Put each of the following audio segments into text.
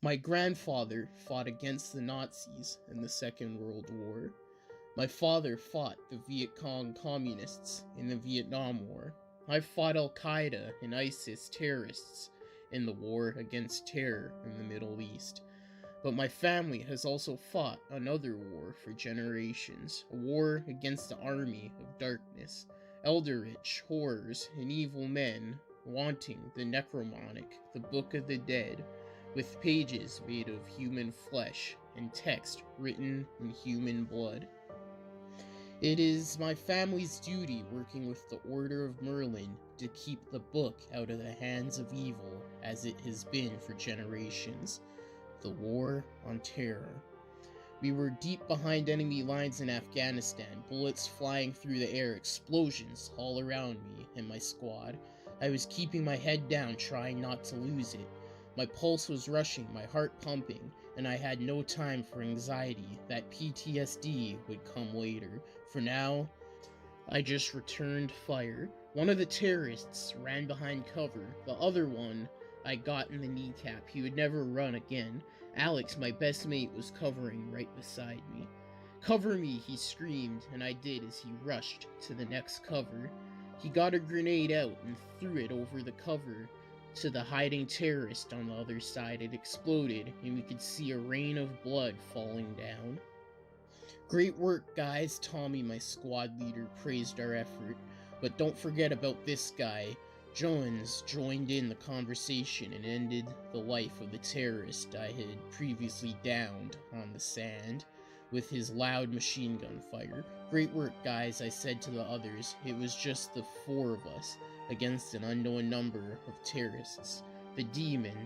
My grandfather fought against the Nazis in the Second World War. My father fought the Viet Cong communists in the Vietnam War. I fought Al-Qaeda and ISIS terrorists in the war against terror in the Middle East. But my family has also fought another war for generations, a war against the army of darkness, eldritch horrors and evil men wanting the Necronomicon, the Book of the Dead, with pages made of human flesh and text written in human blood. It is my family's duty, working with the Order of Merlin, to keep the book out of the hands of evil, as it has been for generations. The War on Terror. We were deep behind enemy lines in Afghanistan, bullets flying through the air, explosions all around me and my squad. I was keeping my head down, trying not to lose it. My pulse was rushing, my heart pumping, and I had no time for anxiety. That PTSD would come later. For now, I just returned fire. One of the terrorists ran behind cover. The other one I got in the kneecap. He would never run again. Alex, my best mate, was covering right beside me. "Cover me," he screamed, and I did as he rushed to the next cover. He got a grenade out and threw it over the cover to the hiding terrorist on the other side. It exploded, and we could see a rain of blood falling down. "Great work, guys," Tommy, my squad leader, praised our effort. "But don't forget about this guy." Jones joined in the conversation and ended the life of the terrorist I had previously downed on the sand with his loud machine gun fire. "Great work, guys," I said to the others. It was just the four of us against an unknown number of terrorists. The demon.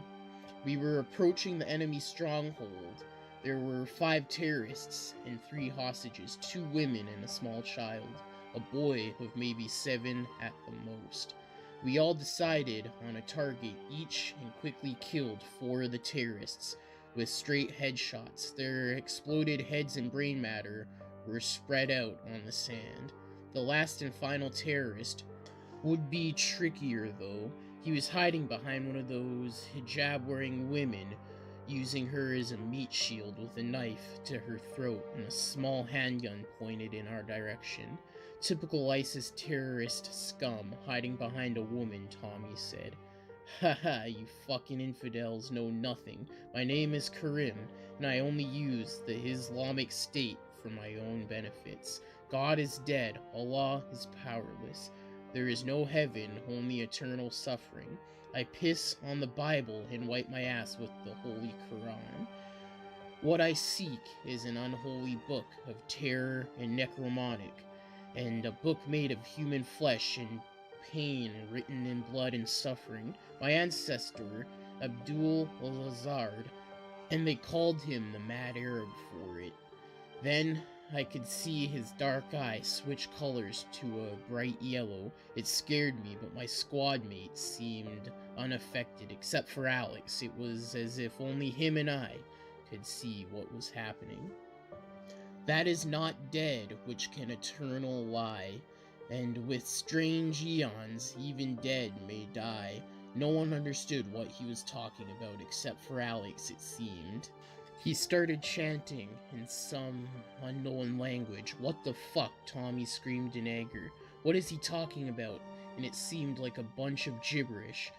We were approaching the enemy stronghold. There were 5 terrorists and 3 hostages, 2 women and a small child, a boy of maybe 7 at the most. We all decided on a target each and quickly killed 4 of the terrorists with straight headshots. Their exploded heads and brain matter were spread out on the sand. The last and final terrorist would be trickier, though. He was hiding behind one of those hijab-wearing women, using her as a meat shield with a knife to her throat and a small handgun pointed in our direction. "Typical ISIS terrorist scum, hiding behind a woman," Tommy said. "Haha, you fucking infidels know nothing. My name is Karim, and I only use the Islamic State for my own benefits. God is dead, Allah is powerless. There is no heaven, only eternal suffering. I piss on the Bible and wipe my ass with the Holy Quran. What I seek is an unholy book of terror and necromantic, and a book made of human flesh and pain written in blood and suffering. My ancestor, Abdul al-Azard, and they called him the Mad Arab for it. Then I could see his dark eye switch colors to a bright yellow. It scared me, but my squad mates seemed unaffected, except for Alex. It was as if only him and I could see what was happening. That is not dead which can eternal lie, and with strange eons even dead may die. No one understood what he was talking about, except for Alex, it seemed. He started chanting in some unknown language. "What the fuck?" Tommy screamed in anger. "What is he talking about?" And it seemed like a bunch of gibberish,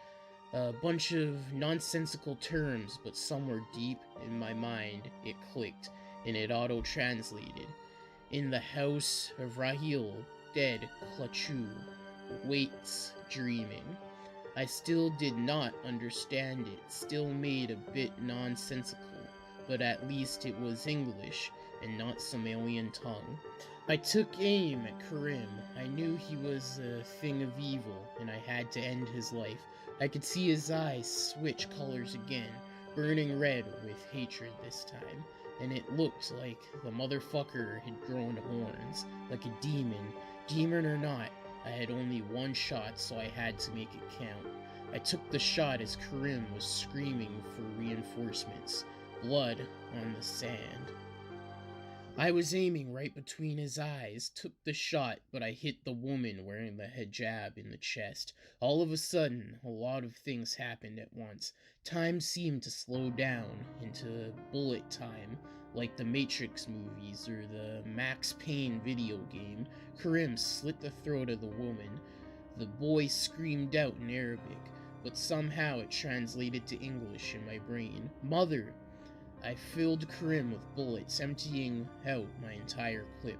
a bunch of nonsensical terms, but somewhere deep in my mind it clicked, and it auto-translated. "In the house of Rahil, dead Klachu, waits dreaming." I still did not understand it, still made a bit nonsensical, but at least it was English and not some alien tongue. I took aim at Karim. I knew he was a thing of evil, and I had to end his life. I could see his eyes switch colors again, burning red with hatred this time, and it looked like the motherfucker had grown horns, like a demon. Demon or not, I had only 1 shot, so I had to make it count. I took the shot as Karim was screaming for reinforcements. Blood on the sand. I was aiming right between his eyes, took the shot, but I hit the woman wearing the hijab in the chest. All of a sudden, a lot of things happened at once. Time seemed to slow down into bullet time, like the Matrix movies or the Max Payne video game. Karim slit the throat of the woman. The boy screamed out in Arabic, but somehow it translated to English in my brain. Mother! I filled Karim with bullets, emptying out my entire clip.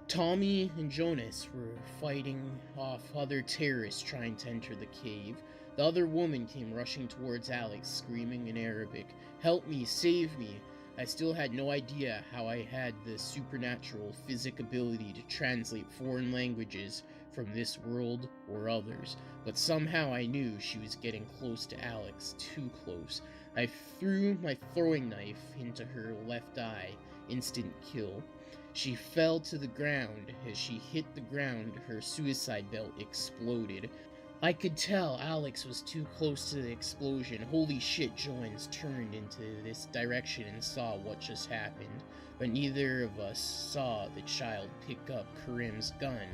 Tommy and Jonas were fighting off other terrorists trying to enter the cave. The other woman came rushing towards Alex, screaming in Arabic, "Help me, save me!" I still had no idea how I had the supernatural physic ability to translate foreign languages from this world or others, but somehow I knew she was getting close to Alex, too close. I threw my throwing knife into her left eye. Instant kill. She fell to the ground. As she hit the ground, her suicide belt exploded. I could tell Alex was too close to the explosion. Holy shit, Jones turned into this direction and saw what just happened, but neither of us saw the child pick up Karim's gun.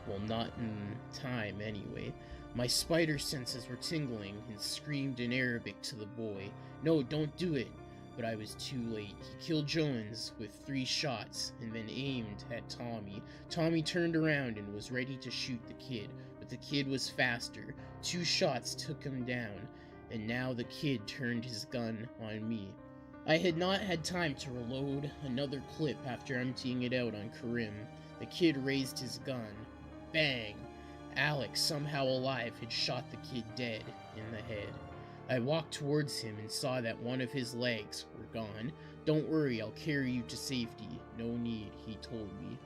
Well, not in time anyway. My spider senses were tingling and screamed in Arabic to the boy, "No, don't do it!" But I was too late. He killed Jones with 3 shots and then aimed at Tommy. Tommy turned around and was ready to shoot the kid, but the kid was faster. 2 shots took him down, and now the kid turned his gun on me. I had not had time to reload another clip after emptying it out on Karim. The kid raised his gun. Bang! Alex, somehow alive, had shot the kid dead in the head. I walked towards him and saw that one of his legs were gone. "Don't worry, I'll carry you to safety." "No need," he told me,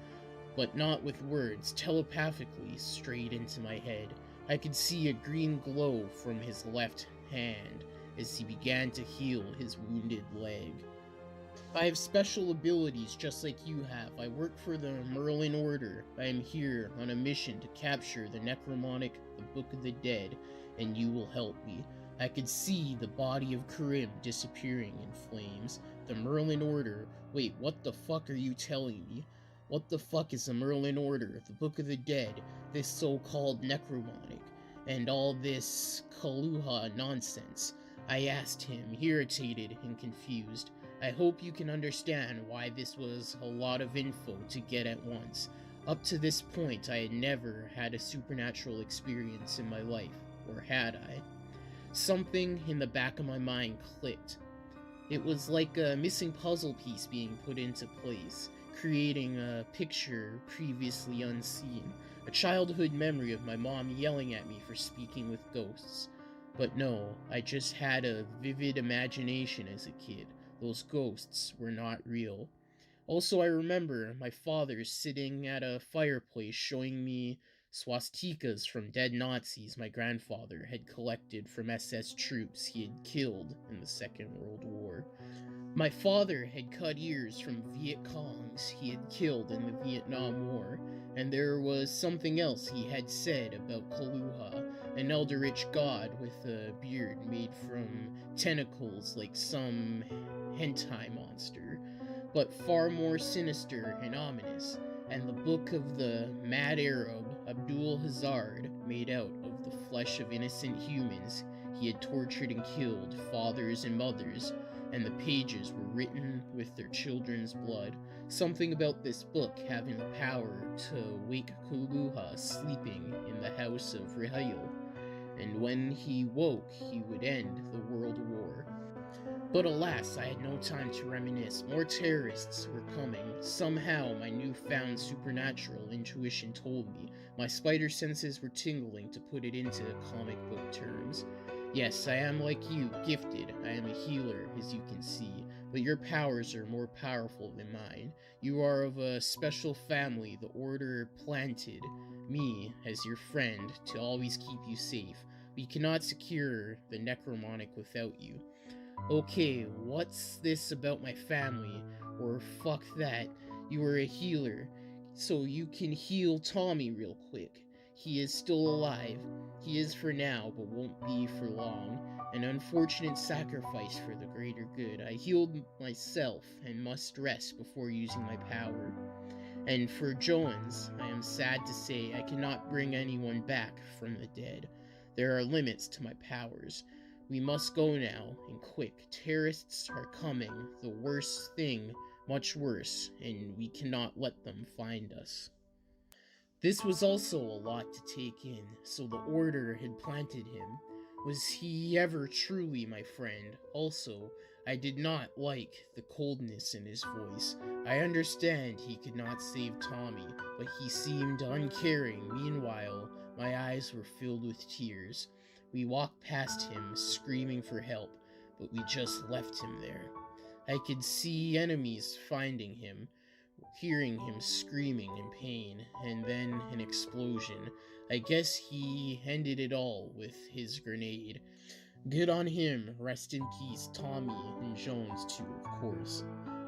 but not with words, telepathically, straight into my head. I could see a green glow from his left hand as he began to heal his wounded leg. I have special abilities just like you have. I work for the Merlin Order. I am here on a mission to capture the Necronomicon, the Book of the Dead, and you will help me. I could see the body of Karim disappearing in flames. The Merlin Order? Wait, what the fuck are you telling me? What the fuck is the Merlin Order, the Book of the Dead, this so-called Necronomicon, and all this Cthulhu nonsense? I asked him, irritated and confused. I hope you can understand why this was a lot of info to get at once. Up to this point, I had never had a supernatural experience in my life, or had I? Something in the back of my mind clicked. It was like a missing puzzle piece being put into place, creating a picture previously unseen, a childhood memory of my mom yelling at me for speaking with ghosts. But no, I just had a vivid imagination as a kid. Those ghosts were not real. Also, I remember my father sitting at a fireplace showing me swastikas from dead Nazis my grandfather had collected from SS troops he had killed in the Second World War. My father had cut ears from Viet Congs he had killed in the Vietnam War, and there was something else he had said about Cthulhu, an eldritch god with a beard made from tentacles like some hentai monster, but far more sinister and ominous, and the book of the mad Arab Abdul Hazard, made out of the flesh of innocent humans he had tortured and killed, fathers and mothers, and the pages were written with their children's blood. Something about this book having the power to wake Cthulhu sleeping in the house of Rahil, and when he woke, he would end the World War. But alas, I had no time to reminisce. More terrorists were coming. Somehow, my newfound supernatural intuition told me. My spider senses were tingling, to put it into comic book terms. Yes, I am like you, gifted. I am a healer, as you can see, but your powers are more powerful than mine. You are of a special family. The Order planted me as your friend to always keep you safe. We cannot secure the Necronomicon without you. Okay, what's this about my family? Or fuck that, you are a healer, so you can heal Tommy real quick. He is still alive. He is for now, but won't be for long. an unfortunate sacrifice for the greater good. I healed myself and must rest before using my power. And for Jones, I am sad to say I cannot bring anyone back from the dead. There are limits to my powers. We must go now, and quick. Terrorists are coming, the worst thing, much worse, and we cannot let them find us. This was also a lot to take in, so the Order had planted him. Was he ever truly my friend? Also, I did not like the coldness in his voice. I understand he could not save Tommy, but he seemed uncaring. Meanwhile, my eyes were filled with tears. We walked past him, screaming for help, but we just left him there. I could see enemies finding him, hearing him screaming in pain, and then an explosion. I guess he ended it all with his grenade. Good on him, rest in peace, Tommy and Jones too, of course.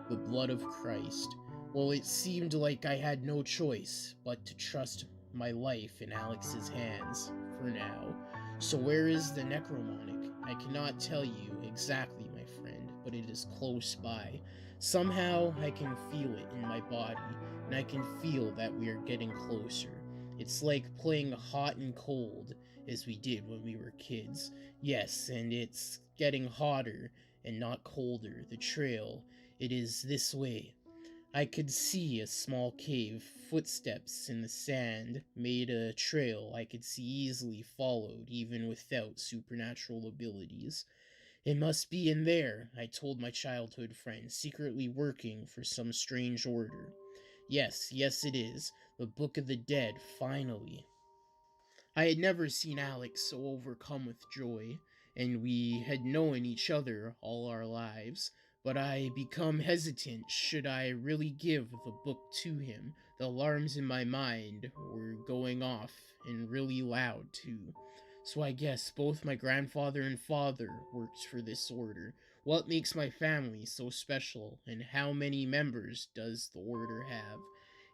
The blood of Christ. Well, it seemed like I had no choice but to trust my life in Alex's hands, for now. So where is the Necronomicon? I cannot tell you exactly, my friend, but it is close by. Somehow I can feel it in my body, and I can feel that we are getting closer. It's like playing hot and cold, as we did when we were kids. Yes, and it's getting hotter and not colder. The trail, it is this way. I could see a small cave. Footsteps in the sand made a trail I could see easily followed even without supernatural abilities. It must be in there, I told my childhood friend, secretly working for some strange order. Yes, it is. The Book of the Dead, finally. I had never seen Alex so overcome with joy, and we had known each other all our lives, but I become hesitant should I really give the book to him. The alarms in my mind were going off, and really loud too. So I guess both my grandfather and father worked for this order. What makes my family so special, and how many members does the order have?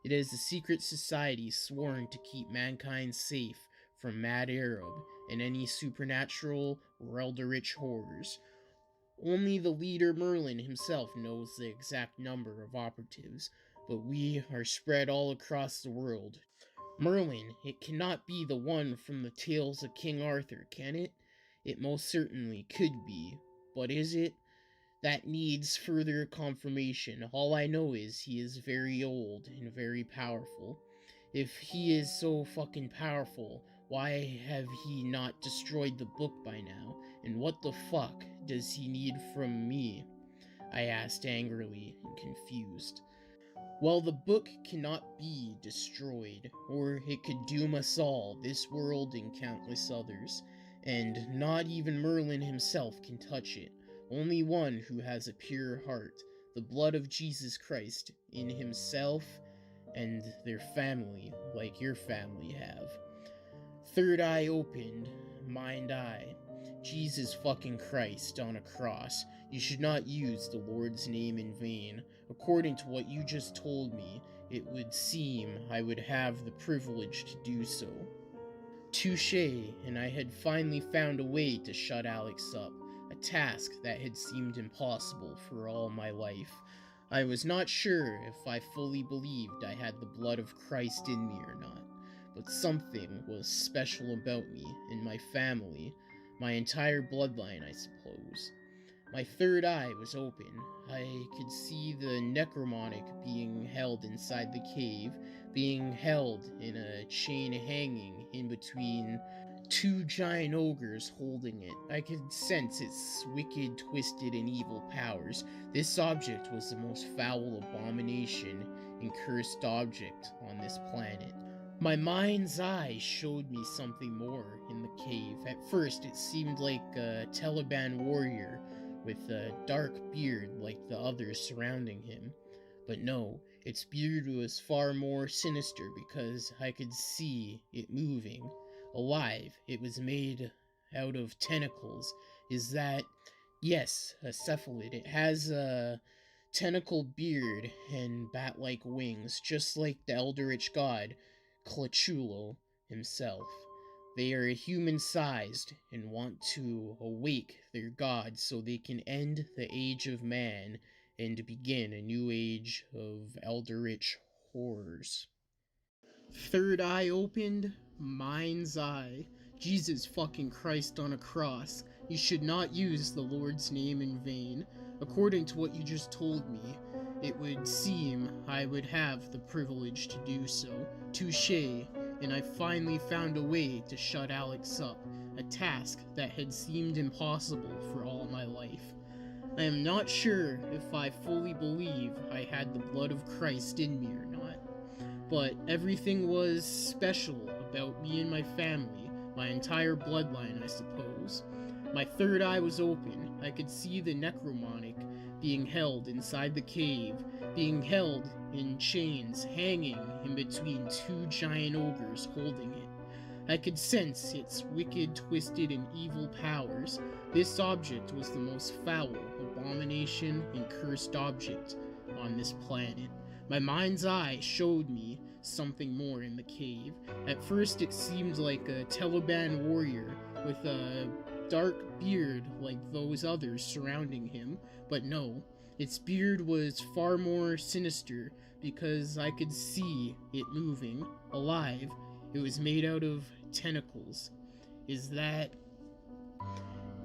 It is a secret society sworn to keep mankind safe from Mad Arab and any supernatural or eldritch horrors. Only the leader Merlin himself knows the exact number of operatives, but we are spread all across the world. Merlin, it cannot be the one from the tales of King Arthur, can it? It most certainly could be, but is it? That needs further confirmation. All I know is he is very old and very powerful. If he is so fucking powerful, why have he not destroyed the book by now? And what the fuck does he need from me? I asked angrily and confused. Well, the book cannot be destroyed, or it could doom us all, this world and countless others, and not even Merlin himself can touch it. Only one who has a pure heart, the blood of Jesus Christ, in himself and their family, like your family have. Third eye opened, mind eye. Jesus fucking Christ on a cross. You should not use the Lord's name in vain. According to what you just told me, it would seem I would have the privilege to do so. Touché, and I had finally found a way to shut Alex up, a task that had seemed impossible for all my life. I was not sure if I fully believed I had the blood of Christ in me or not, but something was special about me and my family, my entire bloodline, I suppose. My third eye was open. I could see the Necronomicon being held inside the cave, being held in a chain hanging in between two giant ogres holding it. I could sense its wicked, twisted, and evil powers. This object was the most foul abomination and cursed object on this planet. My mind's eye showed me something more in the cave. At first, it seemed like a Taliban warrior with a dark beard like the others surrounding him. But no, its beard was far more sinister because I could see it moving. Alive, it was made out of tentacles. Is that... Yes, a cephalid. It has a tentacle beard and bat-like wings, just like the eldritch god Cthulhu himself. They are human-sized and want to awake their god so they can end the age of man and begin a new age of eldritch horrors. Third eye opened, mind's eye. Jesus fucking Christ on a cross. You should not use the Lord's name in vain. According to what you just told me, it would seem I would have the privilege to do so. Touché, and I finally found a way to shut Alex up, a task that had seemed impossible for all my life. I am not sure if I fully believe I had the blood of Christ in me or not, but everything was special about me and my family, my entire bloodline, I suppose. My third eye was open. I could see the Necronomicon being held inside the cave, being held in chains, hanging in between two giant ogres holding it. I could sense its wicked, twisted, and evil powers. This object was the most foul, abomination, and cursed object on this planet. My mind's eye showed me something more in the cave. At first it seemed like a Taliban warrior with a dark beard like those others surrounding him, but no, its beard was far more sinister because I could see it moving, alive. It was made out of tentacles. Is that...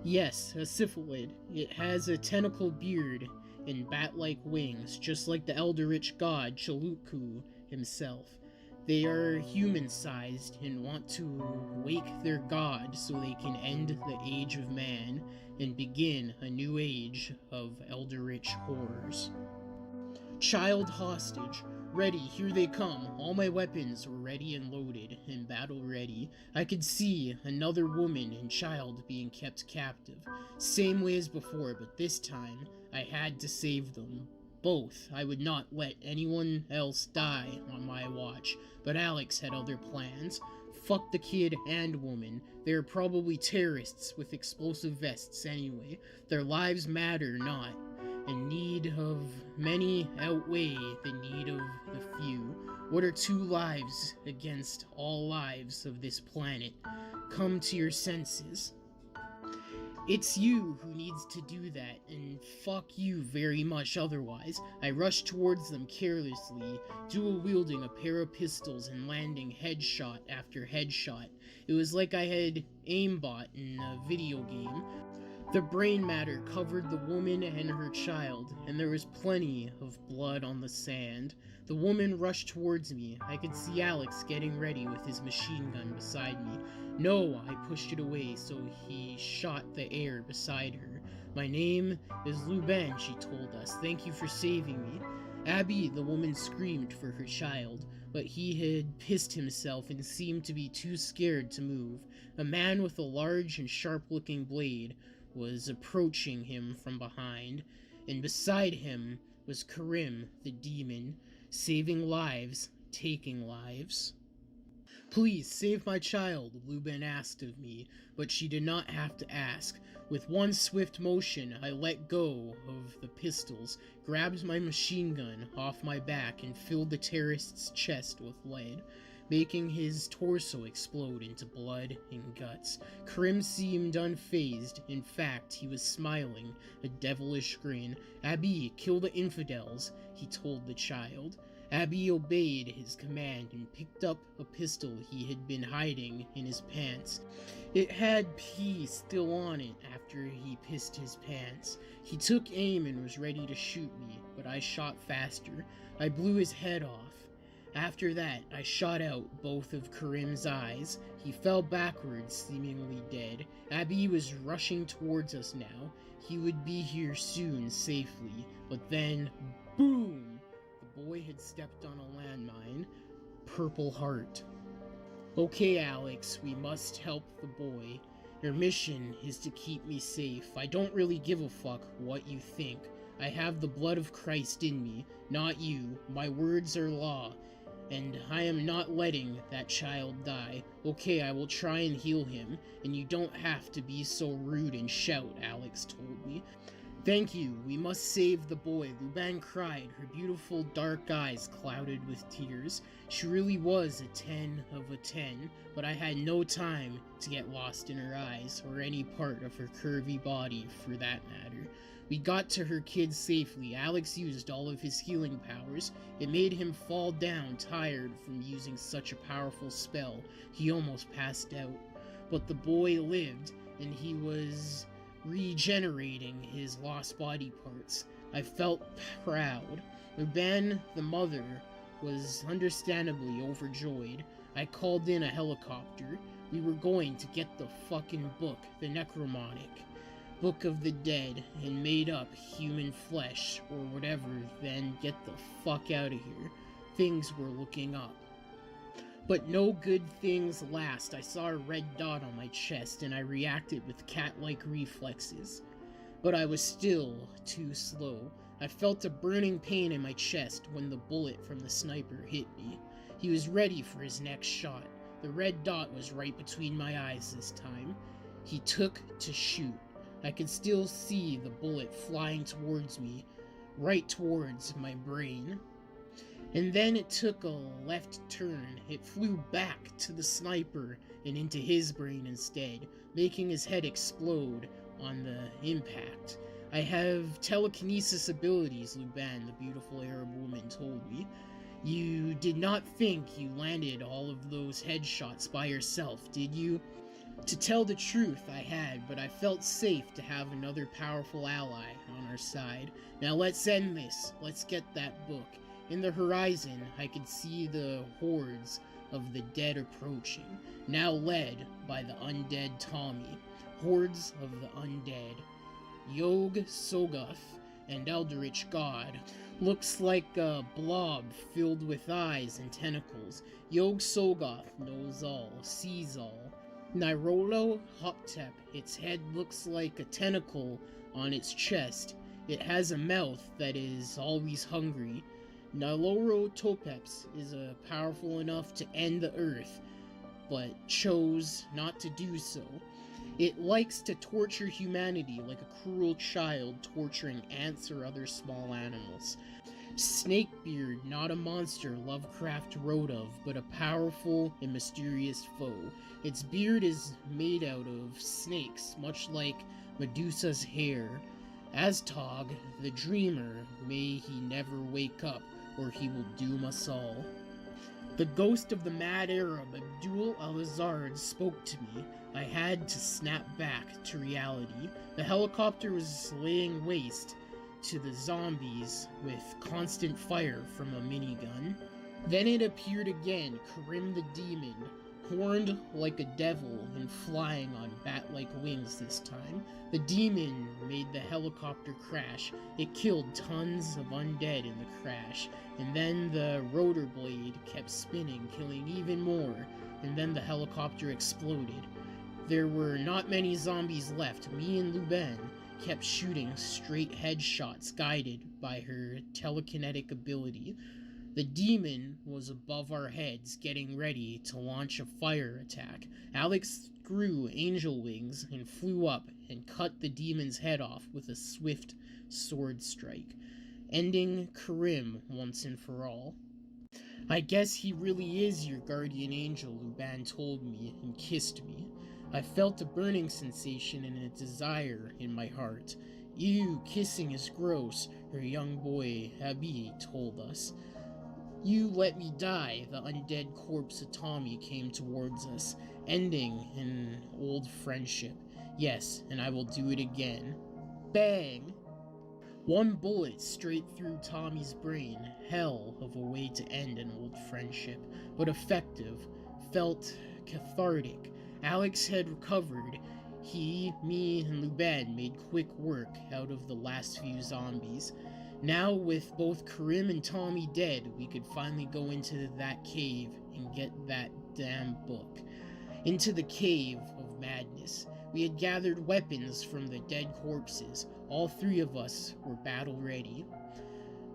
Yes, a cephalid. It has a tentacle beard and bat-like wings, just like the eldritch god Cthulhu himself. They are human-sized and want to wake their god so they can end the age of man and begin a new age of eldritch horrors. Child hostage. Ready, here they come. All my weapons were ready and loaded, and battle ready. I could see another woman and child being kept captive. Same way as before, but this time, I had to save them. Both. I would not let anyone else die on my watch, but Alex had other plans. Fuck the kid and woman. They're probably terrorists with explosive vests anyway. Their lives matter not. And need of many outweigh the need of the few. What are 2 lives against all lives of this planet? Come to your senses. It's you who needs to do that, and fuck you very much otherwise. I rushed towards them carelessly, dual-wielding a pair of pistols and landing headshot after headshot. It was like I had aimbot in a video game. The brain matter covered the woman and her child, and there was plenty of blood on the sand. The woman rushed towards me. I could see Alex getting ready with his machine gun beside me. No, I pushed it away, so he shot the air beside her. My name is Luben, she told us. Thank you for saving me. Abby, the woman screamed for her child, but he had pissed himself and seemed to be too scared to move. A man with a large and sharp-looking blade was approaching him from behind, and beside him was Karim, the demon, saving lives, taking lives. Please, save my child, Luben asked of me, but she did not have to ask. With one swift motion, I let go of the pistols, grabbed my machine gun off my back, and filled the terrorist's chest with lead, making his torso explode into blood and guts. Karim seemed unfazed. In fact, he was smiling, a devilish grin. Abby, kill the infidels, he told the child. Abby obeyed his command and picked up a pistol he had been hiding in his pants. It had P still on it after he pissed his pants. He took aim and was ready to shoot me, but I shot faster. I blew his head off. After that, I shot out both of Karim's eyes. He fell backwards, seemingly dead. Abby was rushing towards us now. He would be here soon, safely. But then, boom! The boy had stepped on a landmine. Purple heart. Okay, Alex, we must help the boy. Your mission is to keep me safe. I don't really give a fuck what you think. I have the blood of Christ in me, not you. My words are law. And I am not letting that child die. Okay, I will try and heal him, and you don't have to be so rude and shout, Alex told me. Thank you, we must save the boy, Luban cried, her beautiful dark eyes clouded with tears. She really was a 10 of a 10, but I had no time to get lost in her eyes, or any part of her curvy body for that matter. We got to her kid safely. Alex used all of his healing powers. It made him fall down tired from using such a powerful spell. He almost passed out. But the boy lived, and he was regenerating his lost body parts. I felt proud. Luban, the mother, was understandably overjoyed. I called in a helicopter. We were going to get the fucking book, the Necronomicon, Book of the Dead, and made up human flesh, or whatever, then get the fuck out of here. Things were looking up. But no good things last. I saw a red dot on my chest, and I reacted with cat-like reflexes. But I was still too slow. I felt a burning pain in my chest when the bullet from the sniper hit me. He was ready for his next shot. The red dot was right between my eyes this time. He took to shoot. I could still see the bullet flying towards me, right towards my brain. And then it took a left turn. It flew back to the sniper and into his brain instead, making his head explode on the impact. I have telekinesis abilities, Luban, the beautiful Arab woman told me. You did not think you landed all of those headshots by yourself, did you? To tell the truth, I had, but I felt safe to have another powerful ally on our side. Now let's end this. Let's get that book. In the horizon, I could see the hordes of the dead approaching, now led by the undead Tommy. Hordes of the undead. Yog Sogoth, and Eldritch God. Looks like a blob filled with eyes and tentacles. Yog Sogoth knows all, sees all. Nirolo Hoptep, its head looks like a tentacle on its chest. It has a mouth that is always hungry. Niloro Topeps is powerful enough to end the earth, but chose not to do so. It likes to torture humanity like a cruel child torturing ants or other small animals. Snakebeard, not a monster Lovecraft wrote of, but a powerful and mysterious foe. Its beard is made out of snakes, much like Medusa's hair. Aztog, the dreamer, may he never wake up, or he will doom us all. The ghost of the mad Arab, Abdul al-Azard, spoke to me. I had to snap back to reality. The helicopter was laying waste to the zombies with constant fire from a minigun. Then it appeared again, Karim the demon, horned like a devil and flying on bat-like wings this time. The demon made the helicopter crash. It killed tons of undead in the crash, and then the rotor blade kept spinning, killing even more, and then the helicopter exploded. There were not many zombies left. Me and Luban kept shooting straight headshots guided by her telekinetic ability. The demon was above our heads, getting ready to launch a fire attack. Alex grew angel wings and flew up and cut the demon's head off with a swift sword strike, ending Karim once and for all. I guess he really is your guardian angel, Luban told me and kissed me. I felt a burning sensation and a desire in my heart. Ew, kissing is gross, her young boy Abi told us. You let me die, the undead corpse of Tommy came towards us, ending an old friendship. Yes, and I will do it again. Bang! One bullet straight through Tommy's brain. Hell of a way to end an old friendship, but effective. Felt cathartic. Alex had recovered. He, me, and Luban made quick work out of the last few zombies. Now, with both Karim and Tommy dead, we could finally go into that cave and get that damn book. Into the cave of madness. We had gathered weapons from the dead corpses. All three of us were battle ready.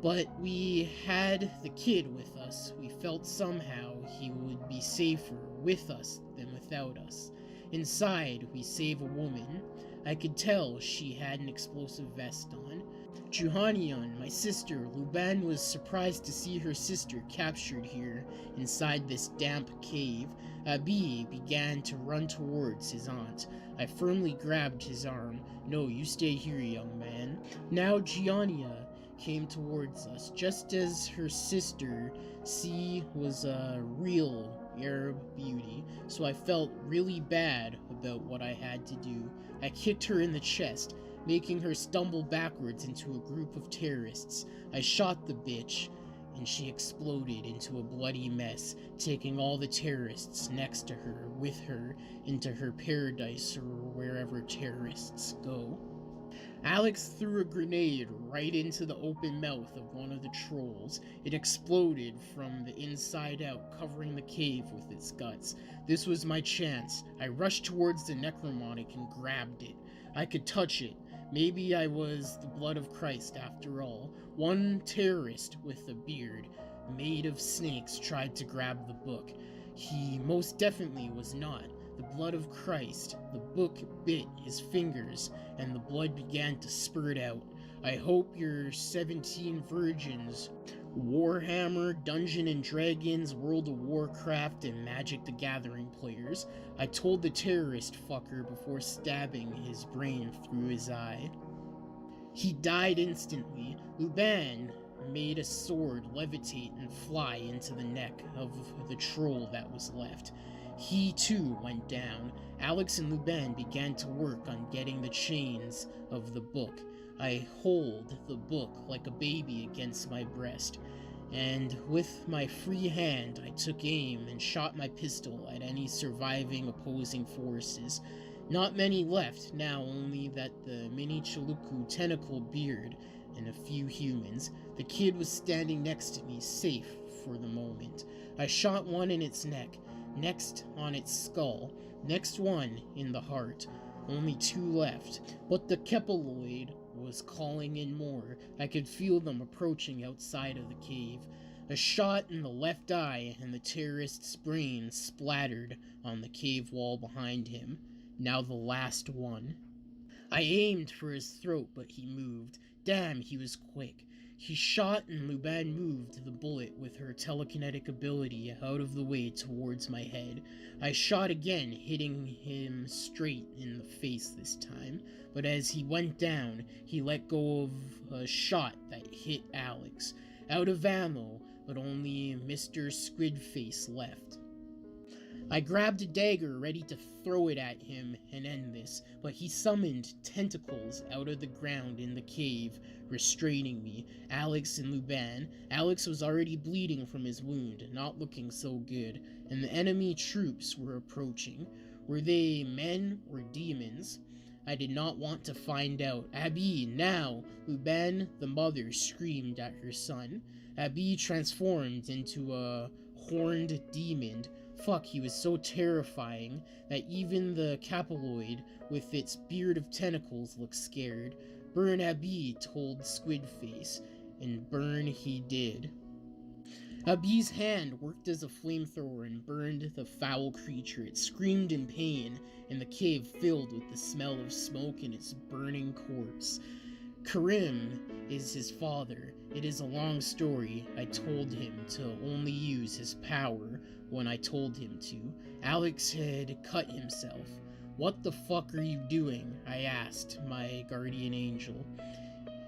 But we had the kid with us. We felt somehow he would be safer with us than without us. Inside, we save a woman. I could tell she had an explosive vest on. Juhanion, my sister, Luban was surprised to see her sister captured here inside this damp cave. Abi began to run towards his aunt. I firmly grabbed his arm. No, you stay here, young man. Now Giannia came towards us, just as her sister, C, was a real Arab beauty, so I felt really bad about what I had to do. I kicked her in the chest, making her stumble backwards into a group of terrorists. I shot the bitch, and she exploded into a bloody mess, taking all the terrorists next to her with her into her paradise or wherever terrorists go. Alex threw a grenade right into the open mouth of one of the trolls. It exploded from the inside out, covering the cave with its guts. This was my chance. I rushed towards the Necronomicon and grabbed it. I could touch it. Maybe I was the blood of Christ after all. One terrorist with a beard made of snakes tried to grab the book. He most definitely was not the blood of Christ. The book bit his fingers, and the blood began to spurt out. I hope your 17 virgins, Warhammer, Dungeon and Dragons, World of Warcraft, and Magic the Gathering players. I told the terrorist fucker before stabbing his brain through his eye. He died instantly. Luban made a sword levitate and fly into the neck of the troll that was left. He too went down. Alex and Luban began to work on getting the chains of the book. I hold the book like a baby against my breast, and with my free hand I took aim and shot my pistol at any surviving opposing forces. Not many left now, only that the mini Chaluku tentacle beard and a few humans. The kid was standing next to me, safe for the moment. I shot one in its neck, next on its skull, next one in the heart. Only 2 left, but the Kepaloid was calling in more. I could feel them approaching outside of the cave. A shot in the left eye, and the terrorist's brain splattered on the cave wall behind him. Now the last one. I aimed for his throat, but he moved. Damn, he was quick. He shot, and Luban moved the bullet with her telekinetic ability out of the way towards my head. I shot again, hitting him straight in the face this time, but as he went down, he let go of a shot that hit Alex. Out of ammo, but only Mr. Squidface left. I grabbed a dagger, ready to throw it at him and end this, but he summoned tentacles out of the ground in the cave, restraining me. Alex and Luban. Alex was already bleeding from his wound, not looking so good, and the enemy troops were approaching. Were they men or demons? I did not want to find out. Abi, now! Luban, the mother, screamed at her son. Abi transformed into a horned demon. Fuck, he was so terrifying that even the Capaloid with its beard of tentacles looked scared. Burn Abi, told Squidface, and burn he did. Abi's hand worked as a flamethrower and burned the foul creature. It screamed in pain, and the cave filled with the smell of smoke and its burning corpse. Karim is his father. It is a long story. I told him to only use his power when I told him to. Alex had cut himself. What the fuck are you doing? I asked my guardian angel.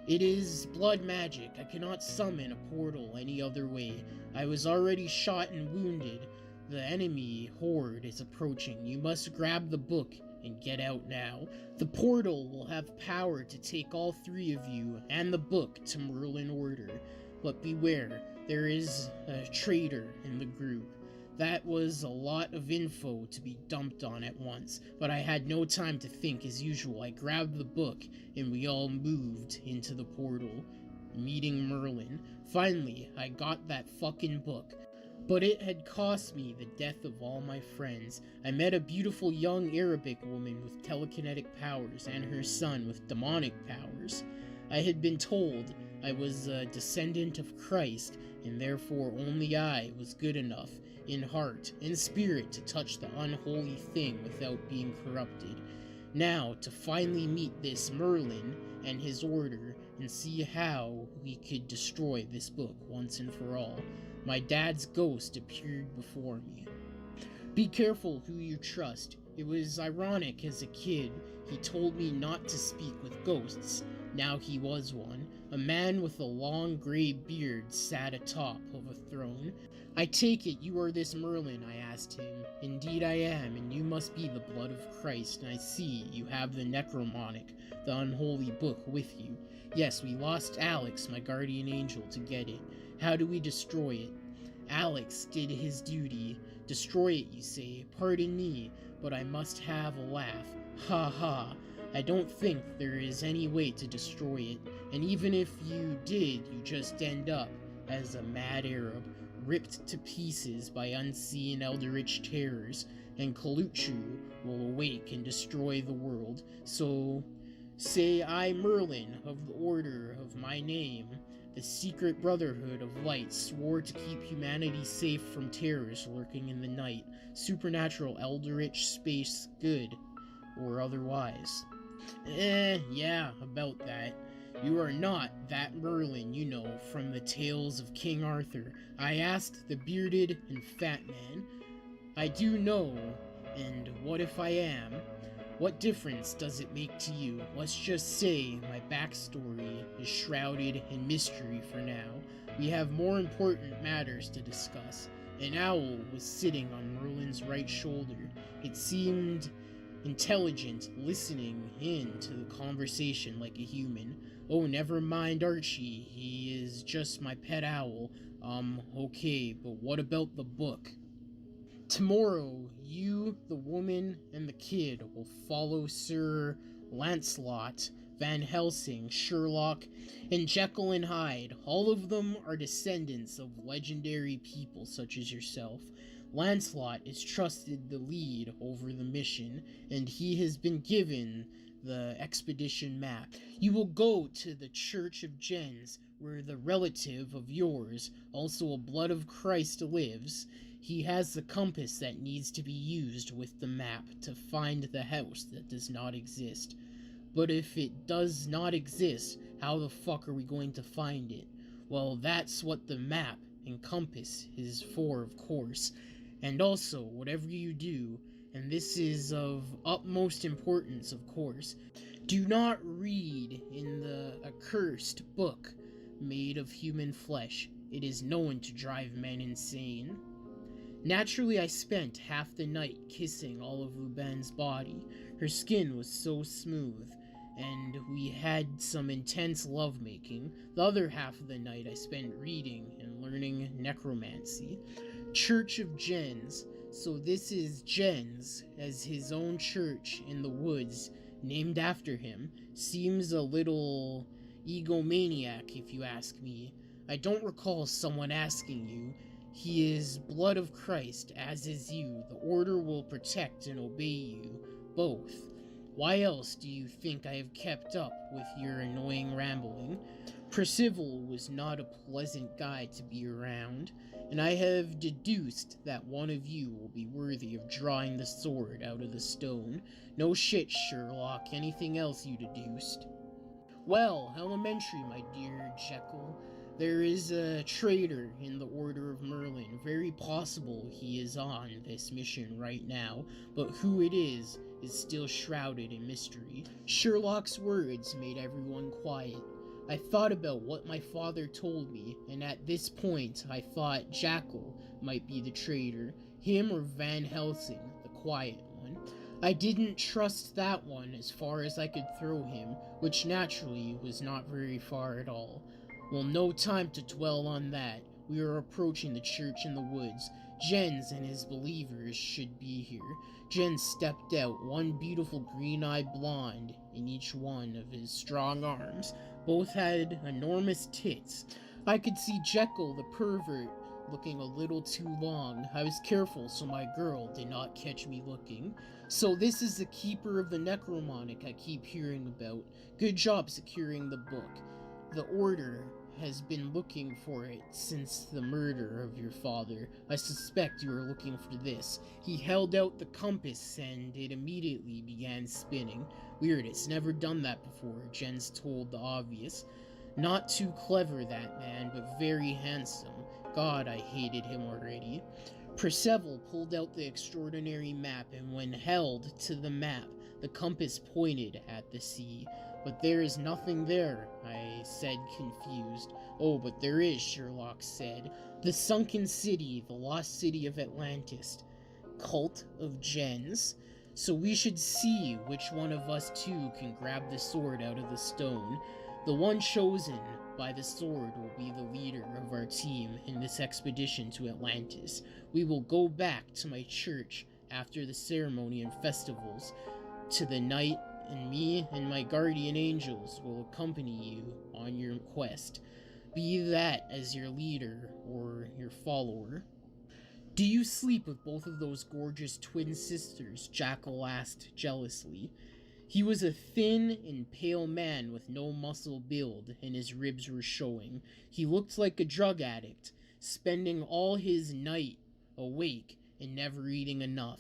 It is blood magic. I cannot summon a portal any other way. I was already shot and wounded. The enemy horde is approaching. You must grab the book and get out now. The portal will have power to take all 3 of you and the book to Merlin Order. But beware, there is a traitor in the group. That was a lot of info to be dumped on at once, but I had no time to think. As usual, I grabbed the book and we all moved into the portal, meeting Merlin. Finally, I got that fucking book. But it had cost me the death of all my friends. I met a beautiful young Arabic woman with telekinetic powers and her son with demonic powers. I had been told I was a descendant of Christ, and therefore only I was good enough in heart and spirit to touch the unholy thing without being corrupted. Now, to finally meet this Merlin and his order and see how we could destroy this book once and for all, my dad's ghost appeared before me. Be careful who you trust. It was ironic as a kid, he told me not to speak with ghosts. Now he was one. A man with a long gray beard sat atop of a throne. I take it you are this Merlin, I asked him. Indeed I am, and you must be the blood of Christ, and I see you have the Necronomicon, the unholy book, with you. Yes, we lost Alex, my guardian angel, to get it. How do we destroy it? Alex did his duty. Destroy it, you say? Pardon me, but I must have a laugh. Ha ha. I don't think there is any way to destroy it, and even if you did, you just end up as a mad Arab, ripped to pieces by unseen eldritch terrors, and Cthulhu will awake and destroy the world. So, say I, Merlin, of the order of my name, the secret brotherhood of light, swore to keep humanity safe from terrors lurking in the night, supernatural eldritch space good, or otherwise. Yeah, about that. You are not that Merlin, you know, from the tales of King Arthur. I asked the bearded and fat man. I do know, and what if I am? What difference does it make to you? Let's just say my backstory is shrouded in mystery for now. We have more important matters to discuss. An owl was sitting on Merlin's right shoulder. It seemed intelligent, listening in to the conversation like a human. Oh, never mind Archie, he is just my pet owl. Okay, but what about the book? Tomorrow, you, the woman, and the kid will follow Sir Lancelot, Van Helsing, Sherlock, and Jekyll and Hyde. All of them are descendants of legendary people such as yourself. Lancelot is trusted the lead over the mission, and he has been given the expedition map. You will go to the Church of Gens, where the relative of yours, also a blood of Christ, lives. He has the compass that needs to be used with the map to find the house that does not exist. But if it does not exist, how the fuck are we going to find it? Well, that's what the map and compass is for, of course. And also, whatever you do, and this is of utmost importance, of course, do not read in the accursed book made of human flesh. It is known to drive men insane. Naturally, I spent half the night kissing all of Luban's body. Her skin was so smooth, and we had some intense lovemaking. The other half of the night I spent reading and learning necromancy. Church of Gens. So this is Gens, as his own church in the woods, named after him. Seems a little egomaniac, if you ask me. I don't recall someone asking you. He is blood of Christ, as is you. The order will protect and obey you, both. Why else do you think I have kept up with your annoying rambling? Percival was not a pleasant guy to be around, and I have deduced that one of you will be worthy of drawing the sword out of the stone. No shit, Sherlock. Anything else you deduced? Well, elementary, my dear Jekyll. There is a traitor in the Order of Merlin. Very possible he is on this mission right now, but who it is still shrouded in mystery. Sherlock's words made everyone quiet. I thought about what my father told me, and at this point I thought Jekyll might be the traitor, him or Van Helsing, the quiet one. I didn't trust that one as far as I could throw him, which naturally was not very far at all. Well, no time to dwell on that. We are approaching the church in the woods. Gens and his believers should be here. Gens stepped out, one beautiful green-eyed blonde in each one of his strong arms. Both had enormous tits. I could see Jekyll, the pervert, looking a little too long. I was careful so my girl did not catch me looking. So this is the keeper of the Necronomicon I keep hearing about. Good job securing the book. The order has been looking for it since the murder of your father. I suspect you are looking for this. He held out the compass and it immediately began spinning. Weird, it's never done that before, Jens told the obvious. Not too clever, that man, but very handsome. God, I hated him already. Percival pulled out the extraordinary map, and when held to the map, the compass pointed at the sea. But there is nothing there, I said, confused. Oh, but there is, Sherlock said. The sunken city, the lost city of Atlantis. Cult of Jens. So we should see which one of us two can grab the sword out of the stone. The one chosen by the sword will be the leader of our team in this expedition to Atlantis. We will go back to my church after the ceremony and festivals to the night, and me and my guardian angels will accompany you on your quest. Be that as your leader or your follower. Do you sleep with both of those gorgeous twin sisters? Jackal asked jealously. He was a thin and pale man with no muscle build, and his ribs were showing. He looked like a drug addict, spending all his night awake and never eating enough.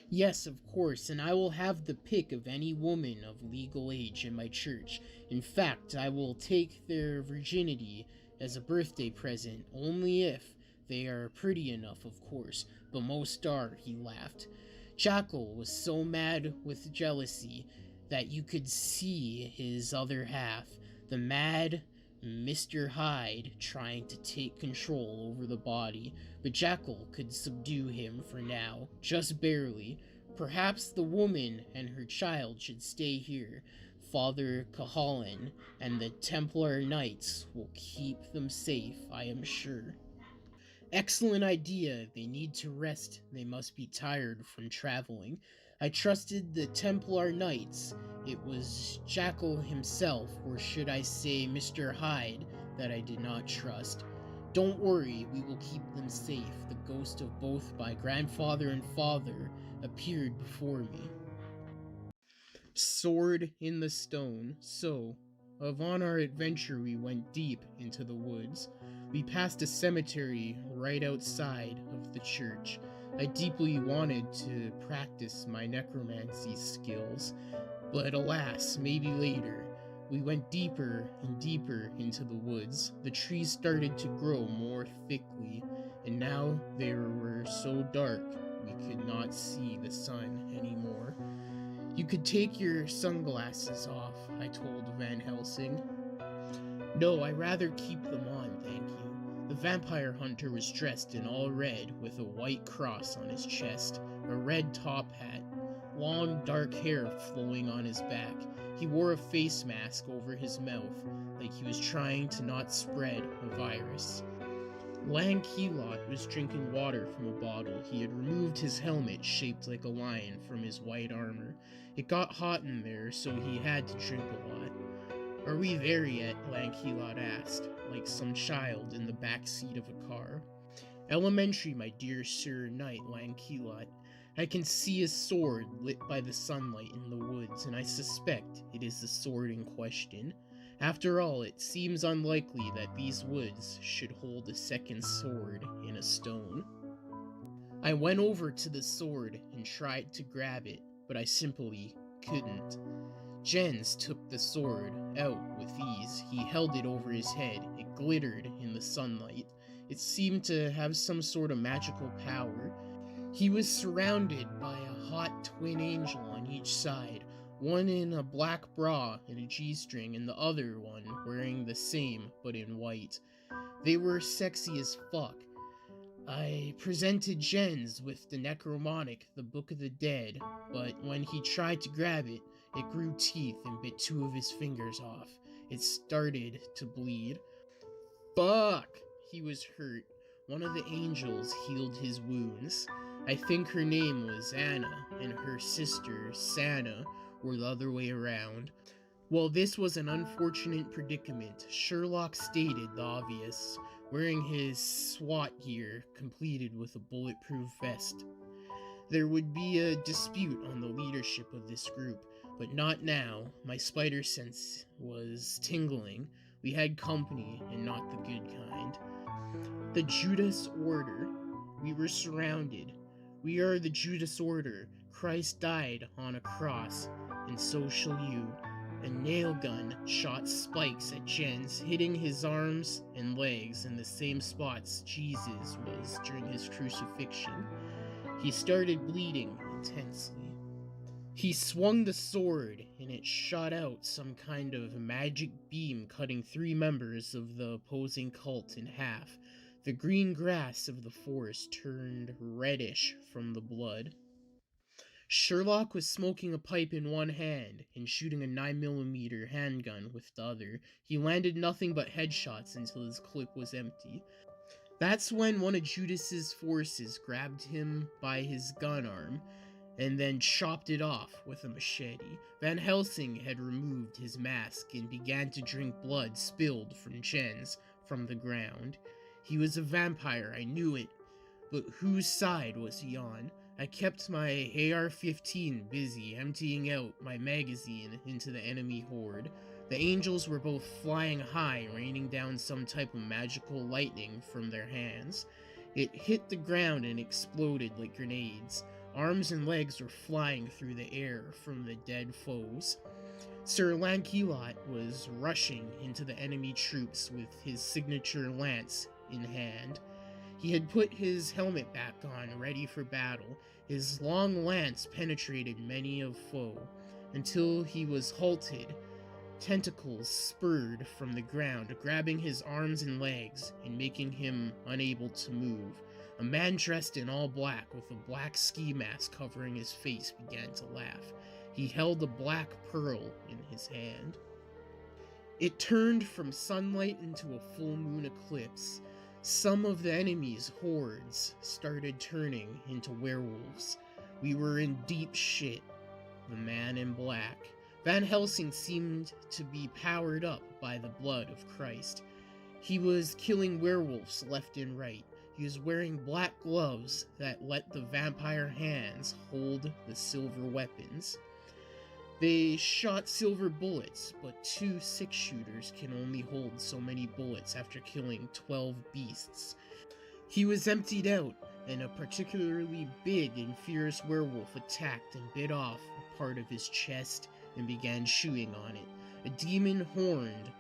Yes, of course, and I will have the pick of any woman of legal age in my church. In fact, I will take their virginity as a birthday present, only if they are pretty enough, of course, but most are, he laughed. Jackal was so mad with jealousy that you could see his other half, the mad Mr. Hyde, trying to take control over the body, but Jackal could subdue him for now, just barely. Perhaps the woman and her child should stay here. Father Cahalan and the Templar Knights will keep them safe, I am sure. Excellent idea. They need to rest. They must be tired from traveling. I trusted the Templar Knights. It was Jackal himself, or should I say Mr. Hyde, that I did not trust. Don't worry, we will keep them safe. The ghost of both my grandfather and father appeared before me. Sword in the stone. So, on our adventure we went deep into the woods. We passed a cemetery right outside of the church. I deeply wanted to practice my necromancy skills, but alas, maybe later. We went deeper and deeper into the woods. The trees started to grow more thickly, and now they were so dark we could not see the sun anymore. You could take your sunglasses off, I told Van Helsing. No, I rather keep them on, thank you. The vampire hunter was dressed in all red with a white cross on his chest, a red top hat, long dark hair flowing on his back. He wore a face mask over his mouth, like he was trying to not spread a virus. Lancelot was drinking water from a bottle. He had removed his helmet, shaped like a lion, from his white armor. It got hot in there, so he had to drink a lot. Are we there yet? Lancelot asked, like some child in the back seat of a car. Elementary, my dear Sir Knight, Lancelot. I can see a sword lit by the sunlight in the woods, and I suspect it is the sword in question. After all, it seems unlikely that these woods should hold a second sword in a stone. I went over to the sword and tried to grab it, but I simply couldn't. Jens took the sword out with ease. He held it over his head. It glittered in the sunlight. It seemed to have some sort of magical power. He was surrounded by a hot twin angel on each side, one in a black bra and a G-string, and the other one wearing the same but in white. They were sexy as fuck. I presented Jens with the Necronomicon, the Book of the Dead, but when he tried to grab it, it grew teeth and bit 2 of his fingers off. It started to bleed. Fuck! He was hurt. One of the angels healed his wounds. I think her name was Anna, and her sister, Sana, were the other way around. Well, this was an unfortunate predicament. Sherlock stated the obvious, wearing his SWAT gear, completed with a bulletproof vest. There would be a dispute on the leadership of this group, but not now. My spider sense was tingling. We had company, and not the good kind. The Judas Order. We were surrounded. We are the Judas Order. Christ died on a cross, and so shall you. A nail gun shot spikes at Jens, hitting his arms and legs in the same spots Jesus was during his crucifixion. He started bleeding intensely. He swung the sword, and it shot out some kind of magic beam, cutting 3 members of the opposing cult in half. The green grass of the forest turned reddish from the blood. Sherlock was smoking a pipe in one hand and shooting a 9mm handgun with the other. He landed nothing but headshots until his clip was empty. That's when one of Judas's forces grabbed him by his gun arm and then chopped it off with a machete. Van Helsing had removed his mask and began to drink blood spilled from Jens from the ground. He was a vampire, I knew it, but whose side was he on? I kept my AR-15 busy emptying out my magazine into the enemy horde. The angels were both flying high, raining down some type of magical lightning from their hands. It hit the ground and exploded like grenades. Arms and legs were flying through the air from the dead foes. Sir Lancelot was rushing into the enemy troops with his signature lance in hand. He had put his helmet back on, ready for battle. His long lance penetrated many a foe, until he was halted. Tentacles spurred from the ground, grabbing his arms and legs, and making him unable to move. A man dressed in all black, with a black ski mask covering his face, began to laugh. He held a black pearl in his hand. It turned from sunlight into a full moon eclipse. Some of the enemy's hordes started turning into werewolves. We were in deep shit. The man in black. Van Helsing seemed to be powered up by the blood of Christ. He was killing werewolves left and right. He was wearing black gloves that let the vampire hands hold the silver weapons. They shot silver bullets, but 2 6-shooters can only hold so many bullets after killing 12 beasts. He was emptied out, and a particularly big and fierce werewolf attacked and bit off a part of his chest and began chewing on it. A demon horned,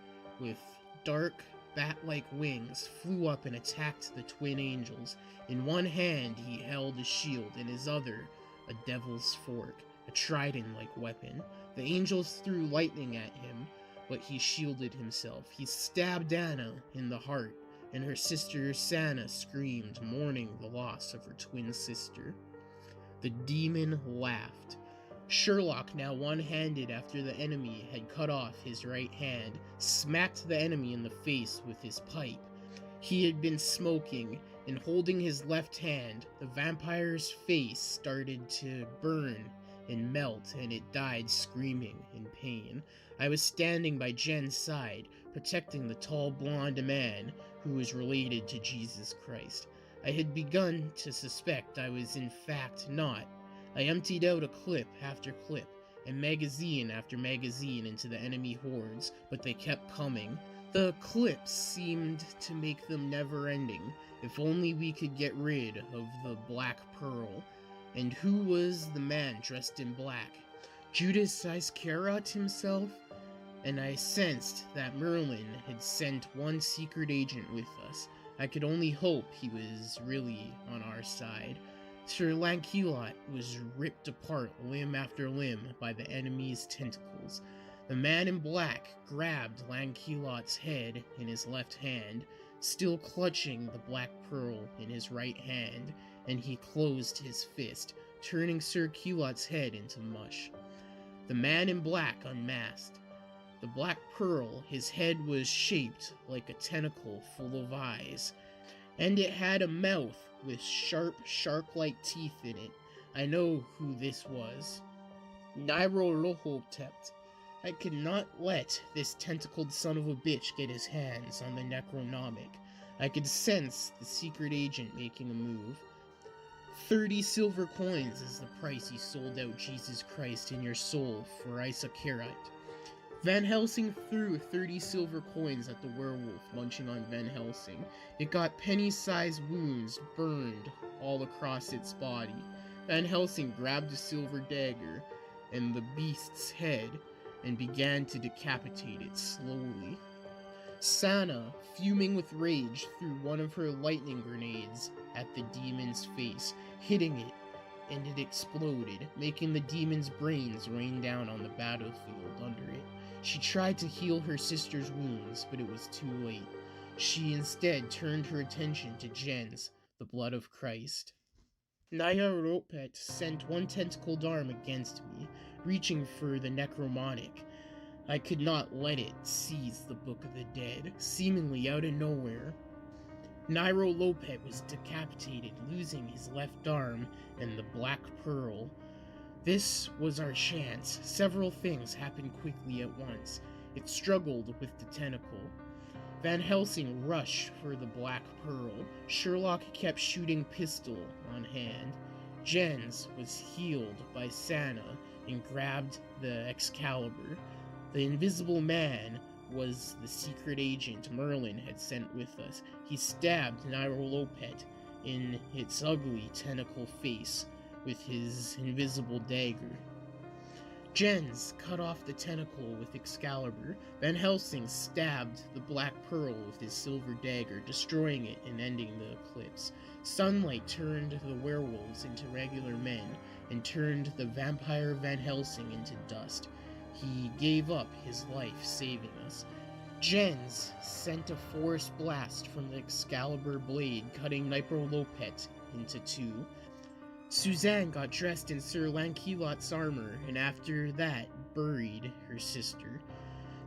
with dark, bat-like wings, flew up and attacked the twin angels. In one hand he held a shield, in his other a devil's fork, a trident-like weapon. The angels threw lightning at him, but he shielded himself. He stabbed Anna in the heart, and her sister Sanna screamed, mourning the loss of her twin sister. The demon laughed. Sherlock, now one-handed after the enemy had cut off his right hand, smacked the enemy in the face with his pipe. He had been smoking, and holding his left hand, the vampire's face started to burn and melt, and it died screaming in pain. I was standing by Jen's side, protecting the tall blonde man who was related to Jesus Christ. I had begun to suspect I was in fact not. I emptied out a clip after clip, and magazine after magazine into the enemy hordes, but they kept coming. The clips seemed to make them never-ending. If only we could get rid of the Black Pearl. And who was the man dressed in black? Judas Iscariot himself? And I sensed that Merlin had sent one secret agent with us. I could only hope he was really on our side. Sir Lancelot was ripped apart limb after limb by the enemy's tentacles. The man in black grabbed Lancelot's head in his left hand, still clutching the Black Pearl in his right hand, and he closed his fist, turning Sir Lancelot's head into mush. The man in black unmasked. The Black Pearl, his head was shaped like a tentacle full of eyes, and it had a mouth with sharp, shark-like teeth in it. I know who this was. Nyarlathotep. I could not let this tentacled son of a bitch get his hands on the Necronomicon. I could sense the secret agent making a move. 30 silver coins is the price you sold out Jesus Christ in your soul for Iscariot. Van Helsing threw 30 silver coins at the werewolf munching on Van Helsing. It got penny-sized wounds burned all across its body. Van Helsing grabbed a silver dagger and the beast's head and began to decapitate it slowly. Sana, fuming with rage, threw one of her lightning grenades at the demon's face, hitting it, and it exploded, making the demon's brains rain down on the battlefield under it. She tried to heal her sister's wounds, but it was too late. She instead turned her attention to Jens, the blood of Christ. Nyarlathotep sent one tentacled arm against me, reaching for the Necronomicon. I could not let it seize the Book of the Dead, seemingly out of nowhere. Nyarlathotep was decapitated, losing his left arm and the Black Pearl. This was our chance. Several things happened quickly at once. It struggled with the tentacle. Van Helsing rushed for the Black Pearl. Sherlock kept shooting pistol on hand. Jens was healed by Sana and grabbed the Excalibur. The Invisible Man was the secret agent Merlin had sent with us. He stabbed Nyarlathotep in its ugly tentacle face with his invisible dagger. Jens cut off the tentacle with Excalibur. Van Helsing stabbed the Black Pearl with his silver dagger, destroying it and ending the eclipse. Sunlight turned the werewolves into regular men and turned the vampire Van Helsing into dust. He gave up his life saving us. Jens sent a force blast from the Excalibur blade, cutting Nyarlathotep into two. Suzanne got dressed in Sir Lancelot's armor, and after that, buried her sister.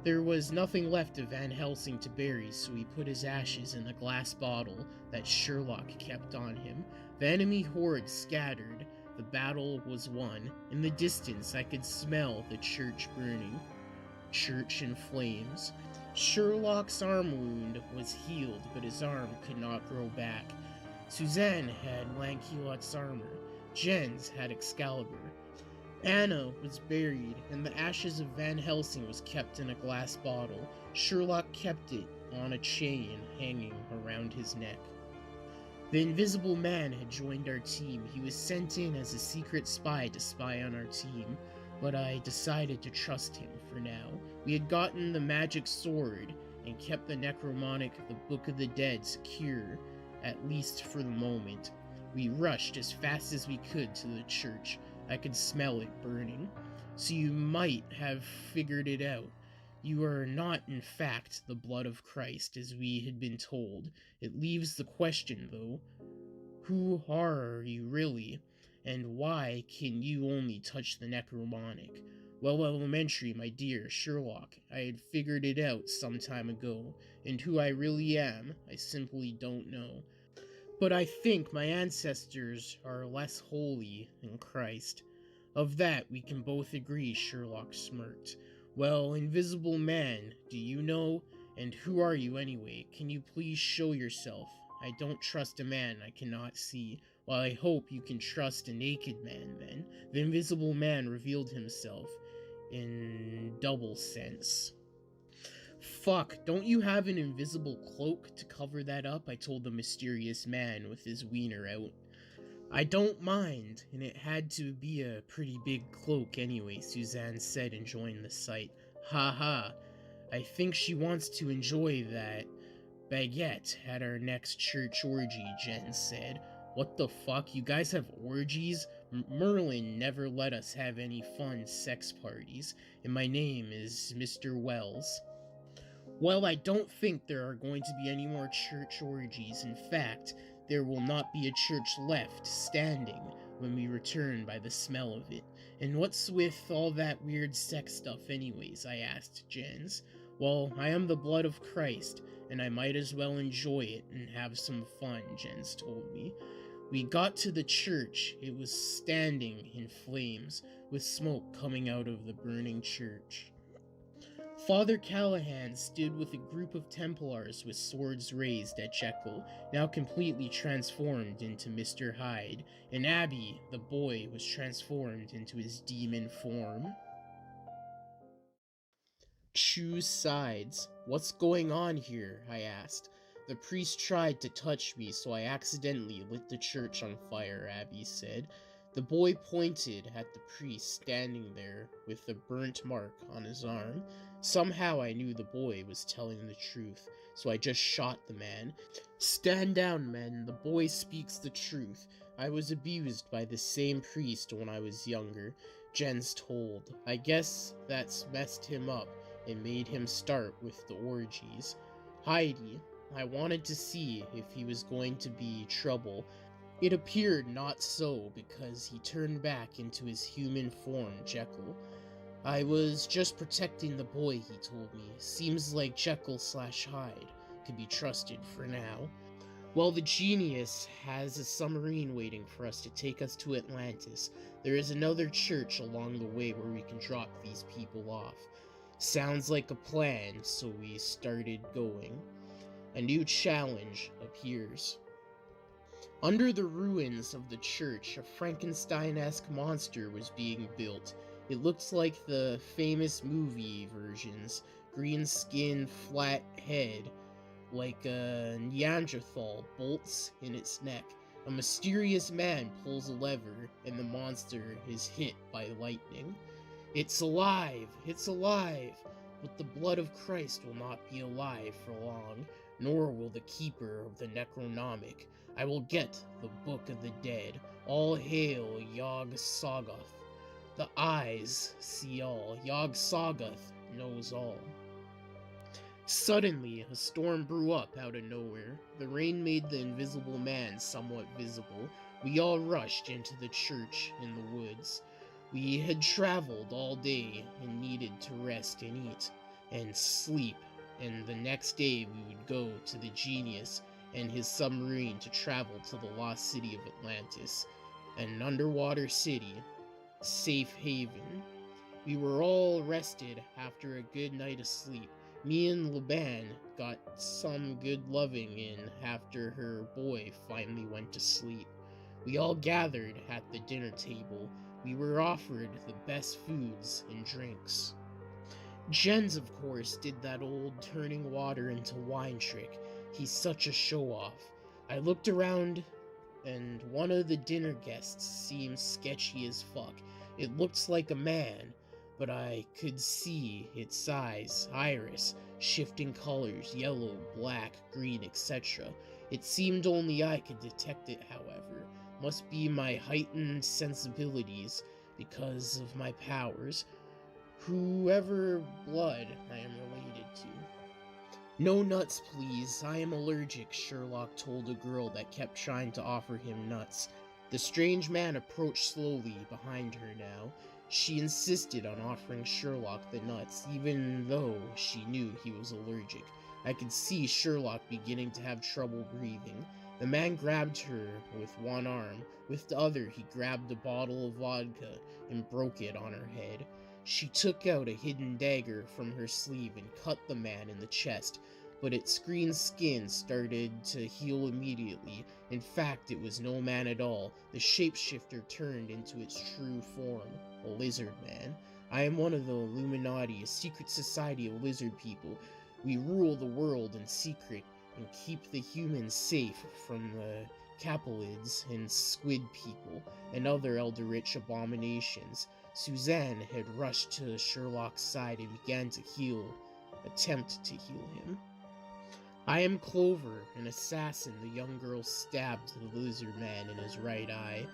There was nothing left of Van Helsing to bury, so he put his ashes in a glass bottle that Sherlock kept on him. The enemy horde scattered. The battle was won. In the distance, I could smell the church burning. Church in flames. Sherlock's arm wound was healed, but his arm could not grow back. Suzanne had Lancelot's armor. Jens had Excalibur. Anna was buried, and the ashes of Van Helsing was kept in a glass bottle. Sherlock kept it on a chain hanging around his neck. The Invisible Man had joined our team. He was sent in as a secret spy to spy on our team, but I decided to trust him for now. We had gotten the magic sword and kept the Necronomicon, the Book of the Dead, secure, at least for the moment. We rushed as fast as we could to the church. I could smell it burning. So you might have figured it out. You are not, in fact, the blood of Christ, as we had been told. It leaves the question, though. Who are you really? And why can you only touch the Necronomicon? Well, elementary, my dear Sherlock. I had figured it out some time ago, and who I really am, I simply don't know. But I think my ancestors are less holy than Christ. Of that we can both agree, Sherlock smirked. Well, Invisible Man, do you know? And who are you anyway? Can you please show yourself? I don't trust a man I cannot see. Well, I hope you can trust a naked man, then. The Invisible Man revealed himself in double sense. Fuck, don't you have an invisible cloak to cover that up? I told the mysterious man with his wiener out. I don't mind, and it had to be a pretty big cloak anyway, Suzanne said, enjoying the sight. Ha ha, I think she wants to enjoy that baguette at our next church orgy, Jen said. What the fuck, you guys have orgies? Merlin never let us have any fun sex parties, and my name is Mr. Wells. Well, I don't think there are going to be any more church orgies. In fact, there will not be a church left standing when we return by the smell of it. And what's with all that weird sex stuff anyways, I asked Jens. Well, I am the blood of Christ, and I might as well enjoy it and have some fun, Jens told me. We got to the church. It was standing in flames, with smoke coming out of the burning church. Father Callahan stood with a group of Templars with swords raised at Jekyll, now completely transformed into Mr. Hyde, and Abby, the boy, was transformed into his demon form. Choose sides. What's going on here? I asked. The priest tried to touch me, so I accidentally lit the church on fire, Abby said. The boy pointed at the priest standing there with the burnt mark on his arm. Somehow I knew the boy was telling the truth, so I just shot the man. Stand down, men. The boy speaks the truth. I was abused by the same priest when I was younger, Jens told. I guess that's messed him up and made him start with the orgies. Heidi, I wanted to see if he was going to be trouble. It appeared not so, because he turned back into his human form, Jekyll. I was just protecting the boy, he told me. Seems like Jekyll/Hyde could be trusted for now. Well, the genius has a submarine waiting for us to take us to Atlantis. There is another church along the way where we can drop these people off. Sounds like a plan, so we started going. A new challenge appears. Under the ruins of the church, a Frankenstein-esque monster was being built. It looked like the famous movie versions. Green skin, flat head, like a Neanderthal, bolts in its neck. A mysterious man pulls a lever, and the monster is hit by lightning. It's alive! It's alive! But the blood of Christ will not be alive for long, nor will the keeper of the Necronomicon. I will get the Book of the Dead. All hail Yog-Sothoth. The eyes see all. Yog-Sothoth knows all. Suddenly, a storm blew up out of nowhere. The rain made the invisible man somewhat visible. We all rushed into the church in the woods. We had traveled all day and needed to rest and eat and sleep, and the next day we would go to the genius and his submarine to travel to the lost city of Atlantis, an underwater city, safe haven. We were all rested after a good night of sleep. Me and Laban got some good loving in after her boy finally went to sleep. We all gathered at the dinner table. We were offered the best foods and drinks. Jens, of course, did that old turning water into wine trick. He's such a show-off. I looked around, and one of the dinner guests seemed sketchy as fuck. It looked like a man, but I could see its eyes, iris, shifting colors, yellow, black, green, etc. It seemed only I could detect it, however. Must be my heightened sensibilities because of my powers. Whoever blood I am related to. No nuts, please. I am allergic, Sherlock told a girl that kept trying to offer him nuts. The strange man approached slowly behind her now. She insisted on offering Sherlock the nuts, even though she knew he was allergic. I could see Sherlock beginning to have trouble breathing. The man grabbed her with one arm. With the other, he grabbed a bottle of vodka and broke it on her head. She took out a hidden dagger from her sleeve and cut the man in the chest, but its green skin started to heal immediately. In fact, it was no man at all. The shapeshifter turned into its true form, a lizard man. I am one of the Illuminati, a secret society of lizard people. We rule the world in secret and keep the humans safe from the Capullids and squid people and other eldritch abominations. Suzanne had rushed to Sherlock's side and began to attempt to heal him. I am Clover, an assassin, the young girl stabbed the lizard man in his right eye.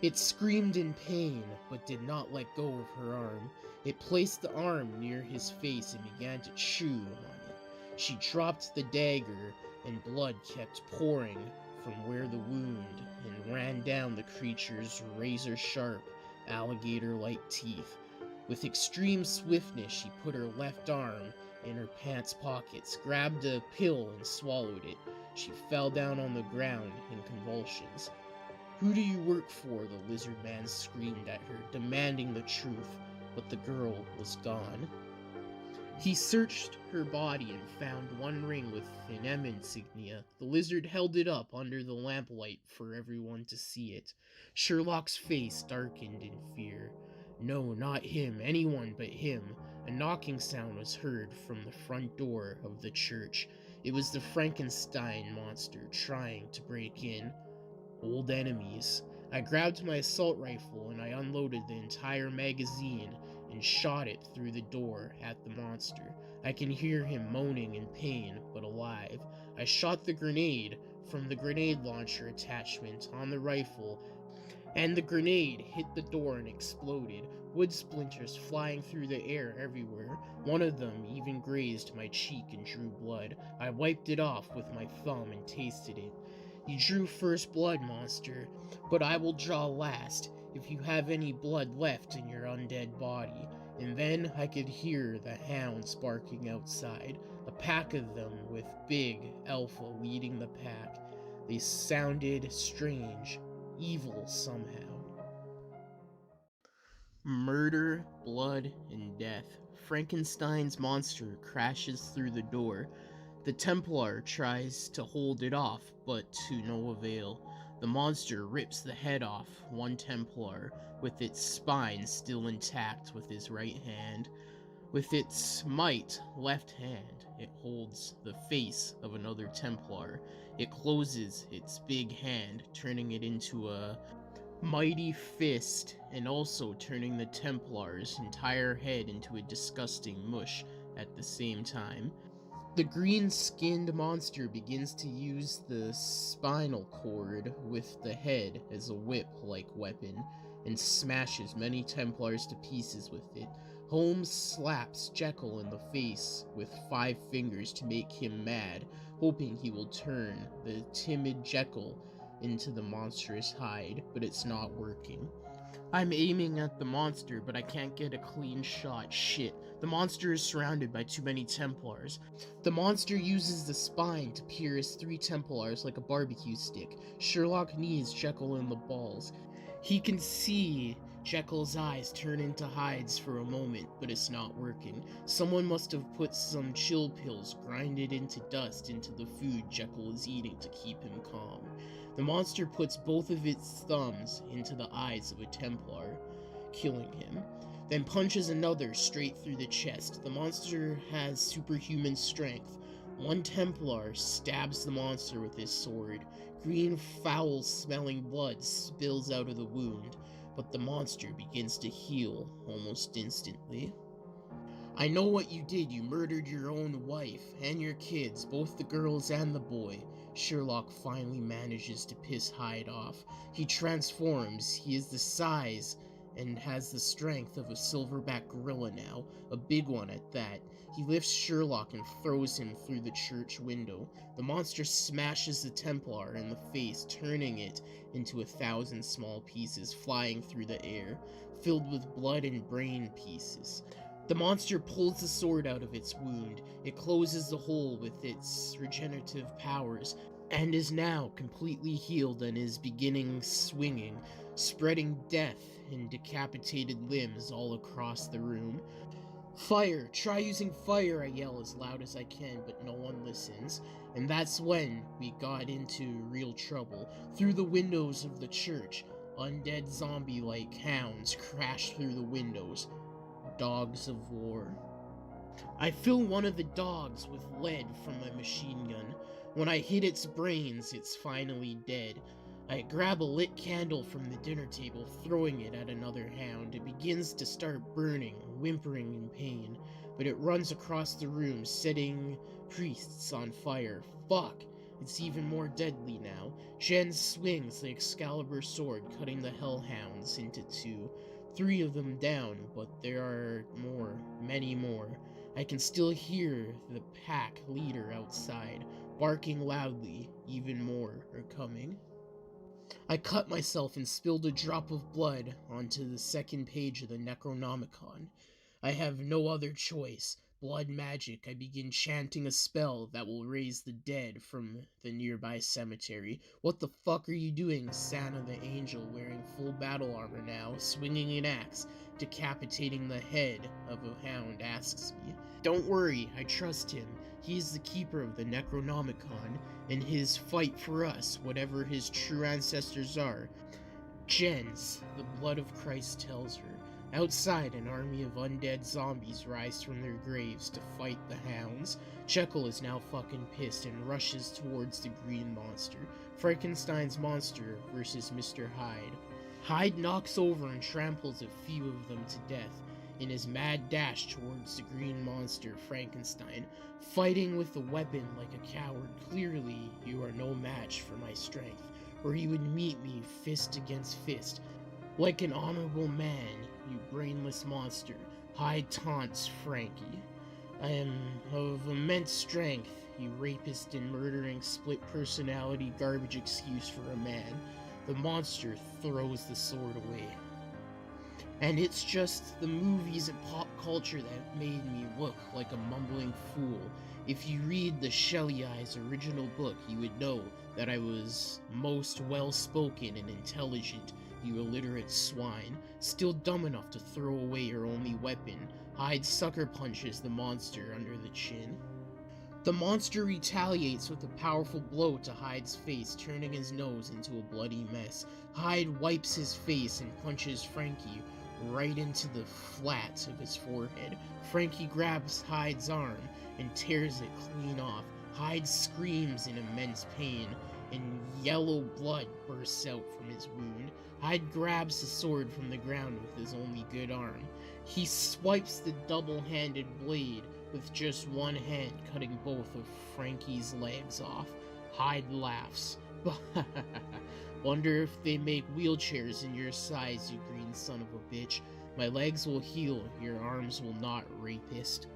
It screamed in pain, but did not let go of her arm. It placed the arm near his face and began to chew on it. She dropped the dagger, and blood kept pouring from where the wound and ran down the creature's razor-sharp, alligator-like teeth. With extreme swiftness, she put her left arm in her pants pockets, grabbed a pill and swallowed it. She fell down on the ground in convulsions. "Who do you work for?" the lizard man screamed at her, demanding the truth, but the girl was gone. He searched her body and found one ring with an M insignia. The lizard held it up under the lamplight for everyone to see it. Sherlock's face darkened in fear. No, not him, anyone but him. A knocking sound was heard from the front door of the church. It was the Frankenstein monster trying to break in. Old enemies. I grabbed my assault rifle and I unloaded the entire magazine and shot it through the door at the monster. I can hear him moaning in pain, but alive. I shot the grenade from the grenade launcher attachment on the rifle, and the grenade hit the door and exploded, wood splinters flying through the air everywhere. One of them even grazed my cheek and drew blood. I wiped it off with my thumb and tasted it. You drew first blood, monster, but I will draw last if you have any blood left in your undead body. And then I could hear the hounds barking outside, a pack of them with Big Alpha leading the pack. They sounded strange, evil somehow. Murder, blood, and death. Frankenstein's monster crashes through the door. The Templar tries to hold it off, but to no avail. The monster rips the head off one Templar, with its spine still intact with his right hand. With its left hand, it holds the face of another Templar. It closes its big hand, turning it into a mighty fist, and also turning the Templar's entire head into a disgusting mush at the same time. The green-skinned monster begins to use the spinal cord with the head as a whip-like weapon, and smashes many Templars to pieces with it. Holmes slaps Jekyll in the face with 5 fingers to make him mad, hoping he will turn the timid Jekyll into the monstrous hide, but it's not working. I'm aiming at the monster, but I can't get a clean shot. Shit. The monster is surrounded by too many Templars. The monster uses the spine to pierce 3 Templars like a barbecue stick. Sherlock knees Jekyll in the balls. He can see Jekyll's eyes turn into hides for a moment, but it's not working. Someone must have put some chill pills grinded into dust into the food Jekyll is eating to keep him calm. The monster puts both of its thumbs into the eyes of a Templar, killing him, then punches another straight through the chest. The monster has superhuman strength. One Templar stabs the monster with his sword. Green, foul-smelling blood spills out of the wound, but the monster begins to heal almost instantly. I know what you did. You murdered your own wife and your kids, both the girls and the boy. Sherlock finally manages to piss Hyde off. He transforms. He is the size and has the strength of a silverback gorilla now, a big one at that. He lifts Sherlock and throws him through the church window. The monster smashes the Templar in the face, turning it into 1,000 small pieces flying through the air, filled with blood and brain pieces. The monster pulls the sword out of its wound. It closes the hole with its regenerative powers, and is now completely healed and is beginning swinging, spreading death and decapitated limbs all across the room. Fire! Try using fire, I yell as loud as I can, but no one listens. And that's when we got into real trouble. Through the windows of the church, undead zombie-like hounds crash through the windows. Dogs of war. I fill one of the dogs with lead from my machine gun. When I hit its brains, it's finally dead. I grab a lit candle from the dinner table, throwing it at another hound. It begins to start burning, whimpering in pain, but it runs across the room, setting priests on fire. Fuck! It's even more deadly now. Jen swings the Excalibur sword, cutting the hellhounds into 2. 3 of them down, but there are more, many more. I can still hear the pack leader outside, barking loudly. Even more are coming. I cut myself and spilled a drop of blood onto the second page of the Necronomicon. I have no other choice. Blood magic. I begin chanting a spell that will raise the dead from the nearby cemetery. What the fuck are you doing? Santa the Angel, wearing full battle armor now, swinging an axe, decapitating the head of a hound, asks me. Don't worry, I trust him. He is the keeper of the Necronomicon, and his fight for us, whatever his true ancestors are. Jens, the blood of Christ tells her. Outside, an army of undead zombies rise from their graves to fight the hounds. Jekyll is now fucking pissed and rushes towards the green monster. Frankenstein's monster versus Mr. Hyde. Hyde knocks over and tramples a few of them to death in his mad dash towards the green monster, Frankenstein, fighting with the weapon like a coward. Clearly, you are no match for my strength, or you would meet me fist against fist. Like an honorable man, you brainless monster, Hyde taunts Frankie. I am of immense strength, you rapist and murdering split personality garbage excuse for a man. The monster throws the sword away. And it's just the movies and pop culture that made me look like a mumbling fool. If you read the Shelley Eyes original book, you would know that I was most well-spoken and intelligent, you illiterate swine, still dumb enough to throw away your only weapon. Hyde sucker punches the monster under the chin. The monster retaliates with a powerful blow to Hyde's face, turning his nose into a bloody mess. Hyde wipes his face and punches Frankie right into the flat of his forehead. Frankie grabs Hyde's arm and tears it clean off. Hyde screams in immense pain, and yellow blood bursts out from his wound. Hyde grabs the sword from the ground with his only good arm. He swipes the double-handed blade with just one hand, cutting both of Frankie's legs off. Hyde laughs. Wonder if they make wheelchairs in your size, you green son of a bitch. My legs will heal, your arms will not, rapist.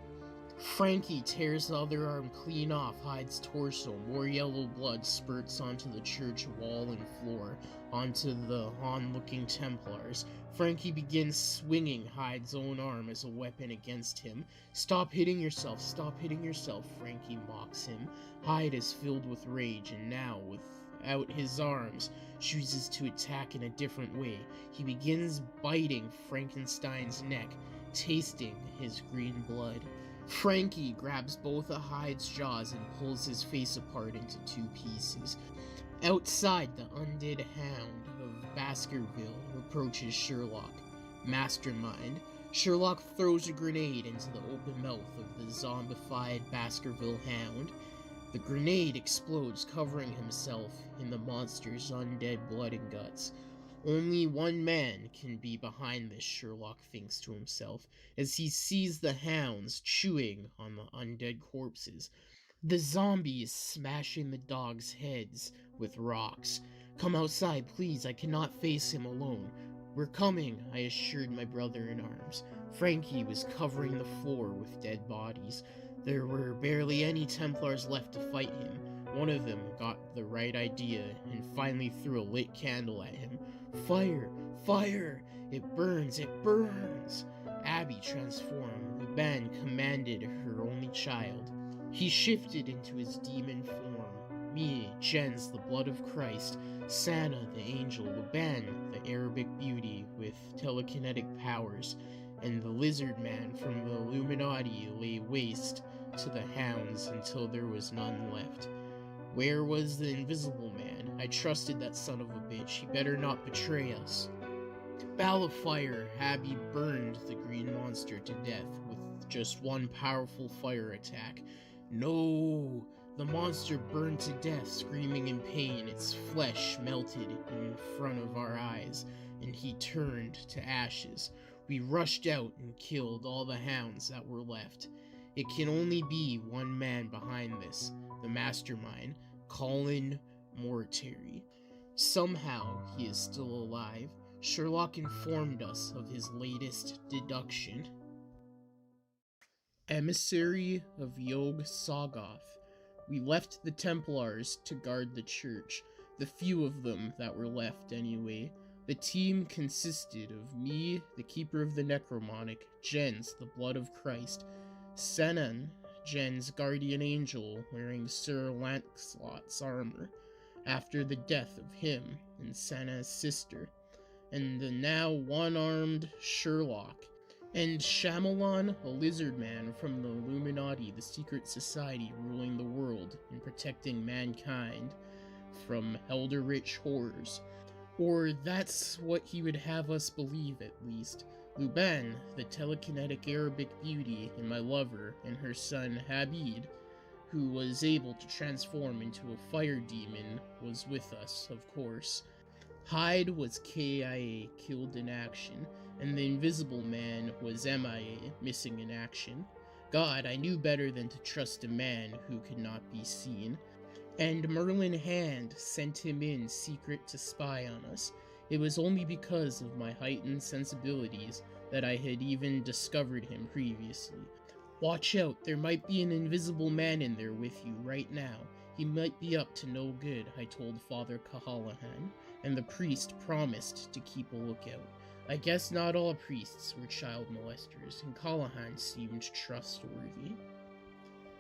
Frankie tears the other arm clean off Hyde's torso. More yellow blood spurts onto the church wall and floor, onto the onlooking Templars. Frankie begins swinging Hyde's own arm as a weapon against him. Stop hitting yourself, Frankie mocks him. Hyde is filled with rage, and now, without his arms, chooses to attack in a different way. He begins biting Frankenstein's neck, tasting his green blood. Frankie grabs both of Hyde's jaws and pulls his face apart into two pieces. Outside, the undead hound of Baskerville approaches Sherlock. Mastermind. Sherlock throws a grenade into the open mouth of the zombified Baskerville hound. The grenade explodes, covering himself in the monster's undead blood and guts. Only one man can be behind this, Sherlock thinks to himself, as he sees the hounds chewing on the undead corpses. The zombies smashing the dogs' heads with rocks. Come outside, please, I cannot face him alone. We're coming, I assured my brother in arms. Frankie was covering the floor with dead bodies. There were barely any Templars left to fight him. One of them got the right idea and finally threw a lit candle at him. Fire! Fire! It burns! It burns! Abby transformed. Luban commanded her only child. He shifted into his demon form. Me, Jens, the blood of Christ. Santa, the angel. Luban, the Arabic beauty with telekinetic powers. And the lizard man from the Illuminati lay waste to the hounds until there was none left. Where was the invisible man? I trusted that son of a bitch. He better not betray us. Ball of fire, Abby burned the green monster to death with just one powerful fire attack. No! The monster burned to death, screaming in pain. Its flesh melted in front of our eyes, and he turned to ashes. We rushed out and killed all the hounds that were left. It can only be one man behind this, the mastermind, Colin Mortary. Somehow he is still alive. Sherlock informed us of his latest deduction. Emissary of Yog Sothoth. We left the Templars to guard the church, the few of them that were left anyway. The team consisted of me, the Keeper of the Necronomicon, Jens, the Blood of Christ, Senan, Jen's guardian angel wearing Sir Lancelot's armor, after the death of him and Senna's sister, and the now one-armed Sherlock, and Shyamalan, a lizard man from the Illuminati, the secret society ruling the world and protecting mankind from eldritch horrors. Or that's what he would have us believe, at least. Luban, the telekinetic Arabic beauty, and my lover, and her son Habib, who was able to transform into a fire demon, was with us, of course. Hyde was KIA, killed in action, and the Invisible Man was MIA, missing in action. God, I knew better than to trust a man who could not be seen. And Merlin Hand sent him in secret to spy on us. It was only because of my heightened sensibilities that I had even discovered him previously. Watch out, there might be an invisible man in there with you right now. He might be up to no good, I told Father Cahallahan, and the priest promised to keep a lookout. I guess not all priests were child molesters, and Callahan seemed trustworthy.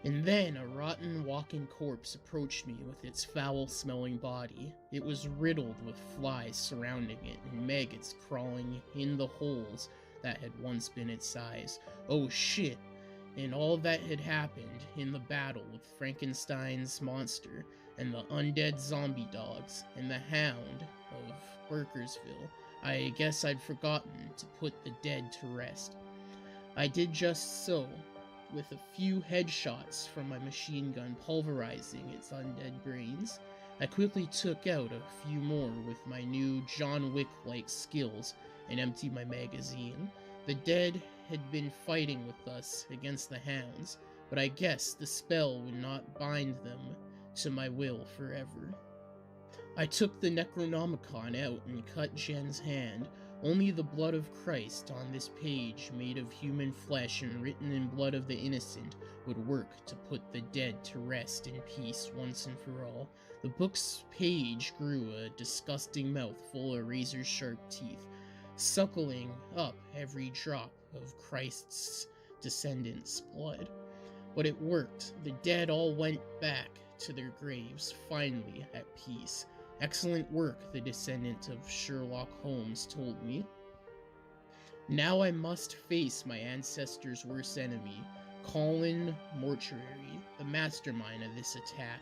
And then a rotten walking corpse approached me with its foul-smelling body. It was riddled with flies surrounding it and maggots crawling in the holes that had once been its eyes. Oh shit! And all that had happened in the battle with Frankenstein's monster and the undead zombie dogs and the hound of Burkersville. I guess I'd forgotten to put the dead to rest. I did just so, with a few headshots from my machine gun pulverizing its undead brains. I quickly took out a few more with my new John Wick-like skills and emptied my magazine. The dead had been fighting with us against the hounds, but I guess the spell would not bind them to my will forever. I took the Necronomicon out and cut Jen's hand. Only the blood of Christ on this page, made of human flesh and written in blood of the innocent, would work to put the dead to rest in peace once and for all. The book's page grew a disgusting mouth full of razor-sharp teeth, suckling up every drop of Christ's descendants' blood. But it worked. The dead all went back to their graves, finally at peace. Excellent work, the descendant of Sherlock Holmes told me. Now I must face my ancestors' worst enemy, Colin Mortuary, the mastermind of this attack.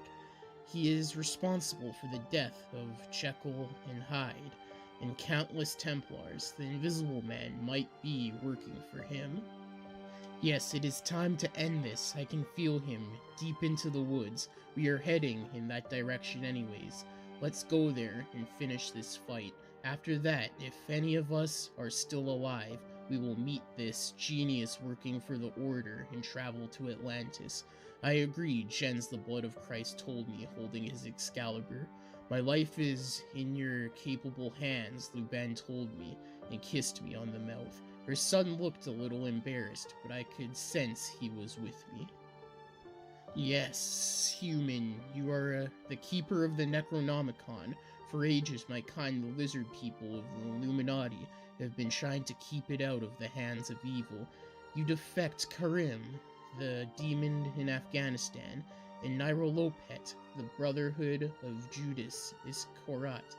He is responsible for the death of Jekyll and Hyde, and countless Templars. The Invisible Man might be working for him. Yes, it is time to end this. I can feel him deep into the woods. We are heading in that direction anyways. Let's go there and finish this fight. After that, if any of us are still alive, we will meet this genius working for the Order and travel to Atlantis. I agree, Jens the Blood of Christ told me, holding his Excalibur. My life is in your capable hands, Luban told me, and kissed me on the mouth. Her son looked a little embarrassed, but I could sense he was with me. Yes, human, you are the keeper of the Necronomicon. For ages, my kind, the lizard people of the Illuminati, have been trying to keep it out of the hands of evil. You defect Karim, the demon in Afghanistan, and Nirolopet, the Brotherhood of Judas Iscariot.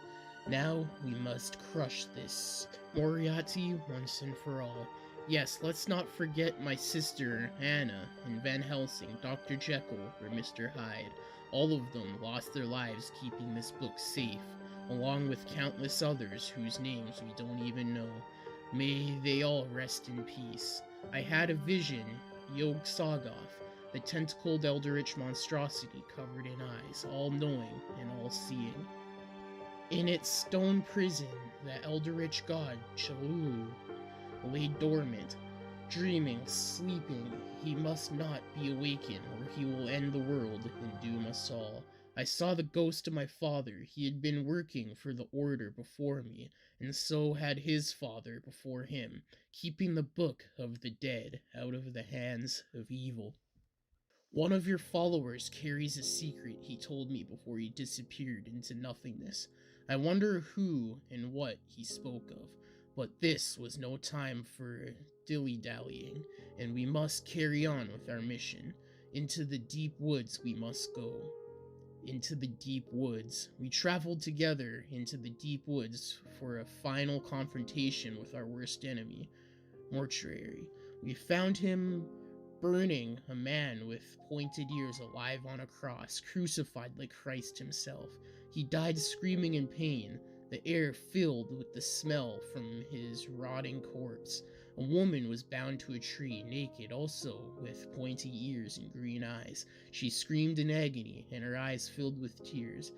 Now we must crush this Moriarty once and for all. Yes, let's not forget my sister, Anna, and Van Helsing, Dr. Jekyll, or Mr. Hyde. All of them lost their lives keeping this book safe, along with countless others whose names we don't even know. May they all rest in peace. I had a vision, Yog Sothoth, the tentacled eldritch monstrosity covered in eyes, all-knowing and all-seeing. In its stone prison, the eldritch god, Cthulhu, lay dormant, dreaming, sleeping. He must not be awakened, or he will end the world and doom us all. I saw the ghost of my father. He had been working for the Order before me, and so had his father before him, keeping the Book of the Dead out of the hands of evil. One of your followers carries a secret, he told me before he disappeared into nothingness. I wonder who and what he spoke of. But this was no time for dilly-dallying, and we must carry on with our mission. Into the deep woods we must go. Into the deep woods. We traveled together into the deep woods for a final confrontation with our worst enemy, Mortuary. We found him burning a man with pointed ears alive on a cross, crucified like Christ himself. He died screaming in pain, the air filled with the smell from his rotting corpse. A woman was bound to a tree, naked, also with pointy ears and green eyes. She screamed in agony, and her eyes filled with tears.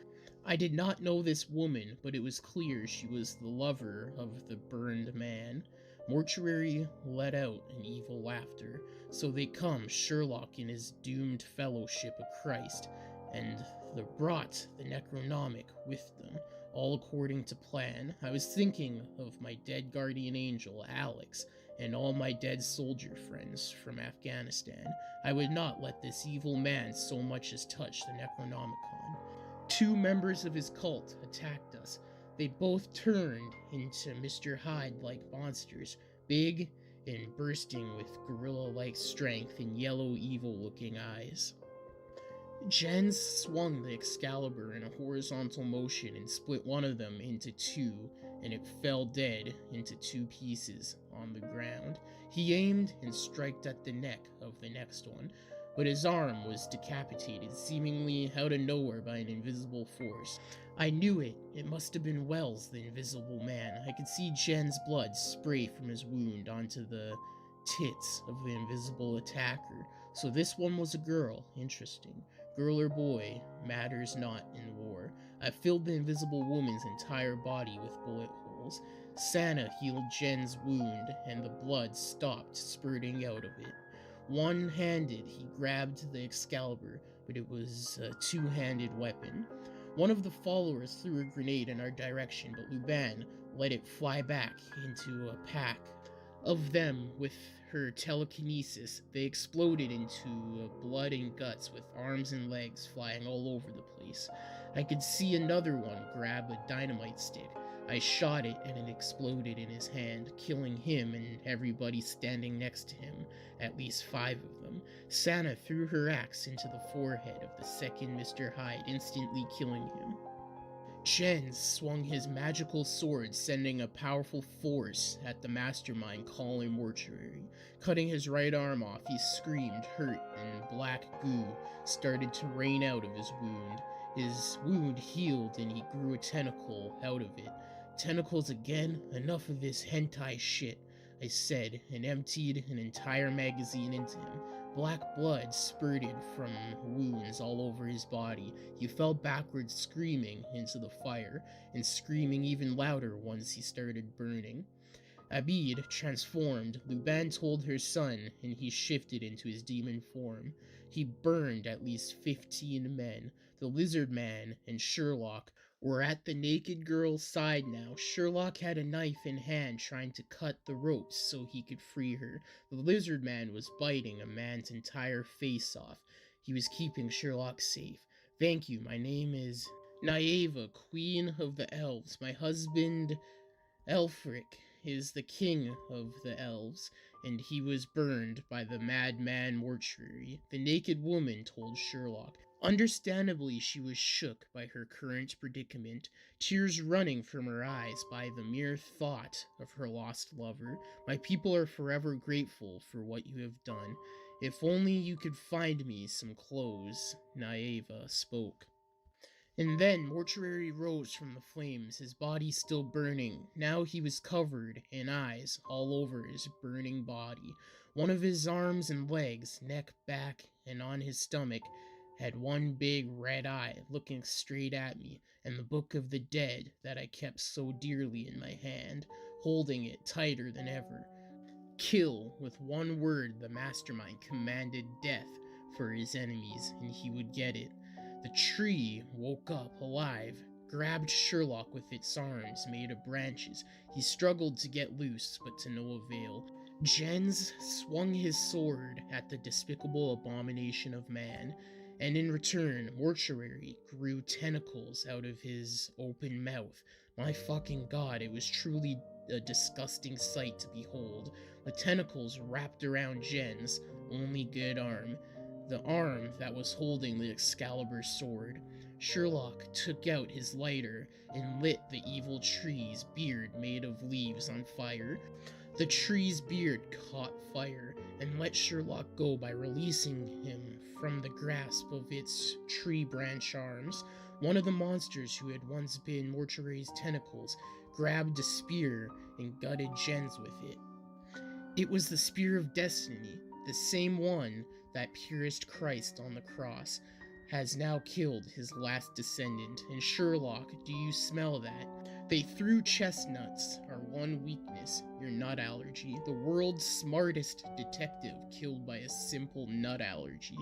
I did not know this woman, but it was clear she was the lover of the burned man. Mortuary let out an evil laughter. So they come, Sherlock and his doomed fellowship of Christ, and they brought the Necronomicon with them, all according to plan. I was thinking of my dead guardian angel, Alex, and all my dead soldier friends from Afghanistan. I would not let this evil man so much as touch the Necronomicon. 2 members of his cult attacked us. They both turned into Mr. Hyde-like monsters, big and bursting with gorilla-like strength and yellow evil-looking eyes. Jens swung the Excalibur in a horizontal motion and split one of them into 2, and it fell dead into 2 pieces on the ground. He aimed and struck at the neck of the next one, but his arm was decapitated, seemingly out of nowhere by an invisible force. I knew it. It must have been Wells, the invisible man. I could see Jen's blood spray from his wound onto the tits of the invisible attacker. So this one was a girl. Interesting. Girl or boy, matters not in war. I filled the invisible woman's entire body with bullet holes. Santa healed Jen's wound, and the blood stopped spurting out of it. One-handed, he grabbed the Excalibur, but it was a 2-handed weapon. One of the followers threw a grenade in our direction, but Luban let it fly back into a pack of them with her telekinesis. They exploded into blood and guts with arms and legs flying all over the place. I could see another one grab a dynamite stick. I shot it and it exploded in his hand, killing him and everybody standing next to him, at least 5 of them. Santa threw her axe into the forehead of the second Mr. Hyde, instantly killing him. Jens swung his magical sword, sending a powerful force at the mastermind calling mortuary. Cutting his right arm off, he screamed, hurt, and black goo started to rain out of his wound. His wound healed and he grew a tentacle out of it. Tentacles again? Enough of this hentai shit, I said, and emptied an entire magazine into him. Black blood spurted from wounds all over his body. He fell backwards screaming into the fire, and screaming even louder once he started burning. Abid transformed. Luban told her son, and he shifted into his demon form. He burned at least 15 men. The lizard man and Sherlock were at the naked girl's side now. Sherlock had a knife in hand trying to cut the ropes so he could free her. The lizard man was biting a man's entire face off. He was keeping Sherlock safe. Thank you, my name is Naeva, Queen of the Elves. My husband, Elfric, is the king of the elves, and he was burned by the madman mortuary. The naked woman told Sherlock. Understandably, she was shook by her current predicament, tears running from her eyes by the mere thought of her lost lover. My people are forever grateful for what you have done. If only you could find me some clothes, Naeva spoke. And then Mortuary rose from the flames, his body still burning. Now he was covered in eyes all over his burning body. One of his arms and legs, neck, back, and on his stomach, had one big red eye looking straight at me, and the Book of the Dead that I kept so dearly in my hand, holding it tighter than ever. Kill, with one word, the mastermind commanded death for his enemies, and he would get it. The tree woke up alive, grabbed Sherlock with its arms made of branches. He struggled to get loose, but to no avail. Jens swung his sword at the despicable abomination of man, and in return, Mortuary grew tentacles out of his open mouth. My fucking god, it was truly a disgusting sight to behold. The tentacles wrapped around Jen's only good arm, the arm that was holding the Excalibur sword. Sherlock took out his lighter and lit the evil tree's beard made of leaves on fire. The tree's beard caught fire and let Sherlock go by releasing him from the grasp of its tree branch arms. One of the monsters who had once been Mortuary's tentacles grabbed a spear and gutted Jens with it. It was the Spear of Destiny, the same one that pierced Christ on the cross, has now killed his last descendant. And Sherlock, do you smell that? They threw chestnuts, our one weakness, your nut allergy. The world's smartest detective killed by a simple nut allergy.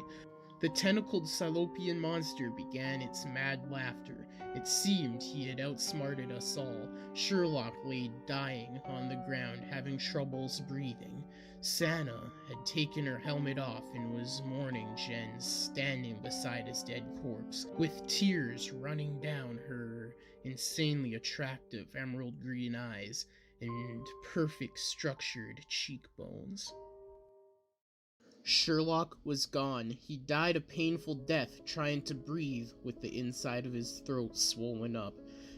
The tentacled Cylopean monster began its mad laughter. It seemed he had outsmarted us all. Sherlock lay dying on the ground, having troubles breathing. Sana had taken her helmet off and was mourning Jens, standing beside his dead corpse, with tears running down her insanely attractive emerald green eyes and perfect structured cheekbones. Sherlock was gone. He died a painful death trying to breathe with the inside of his throat swollen up.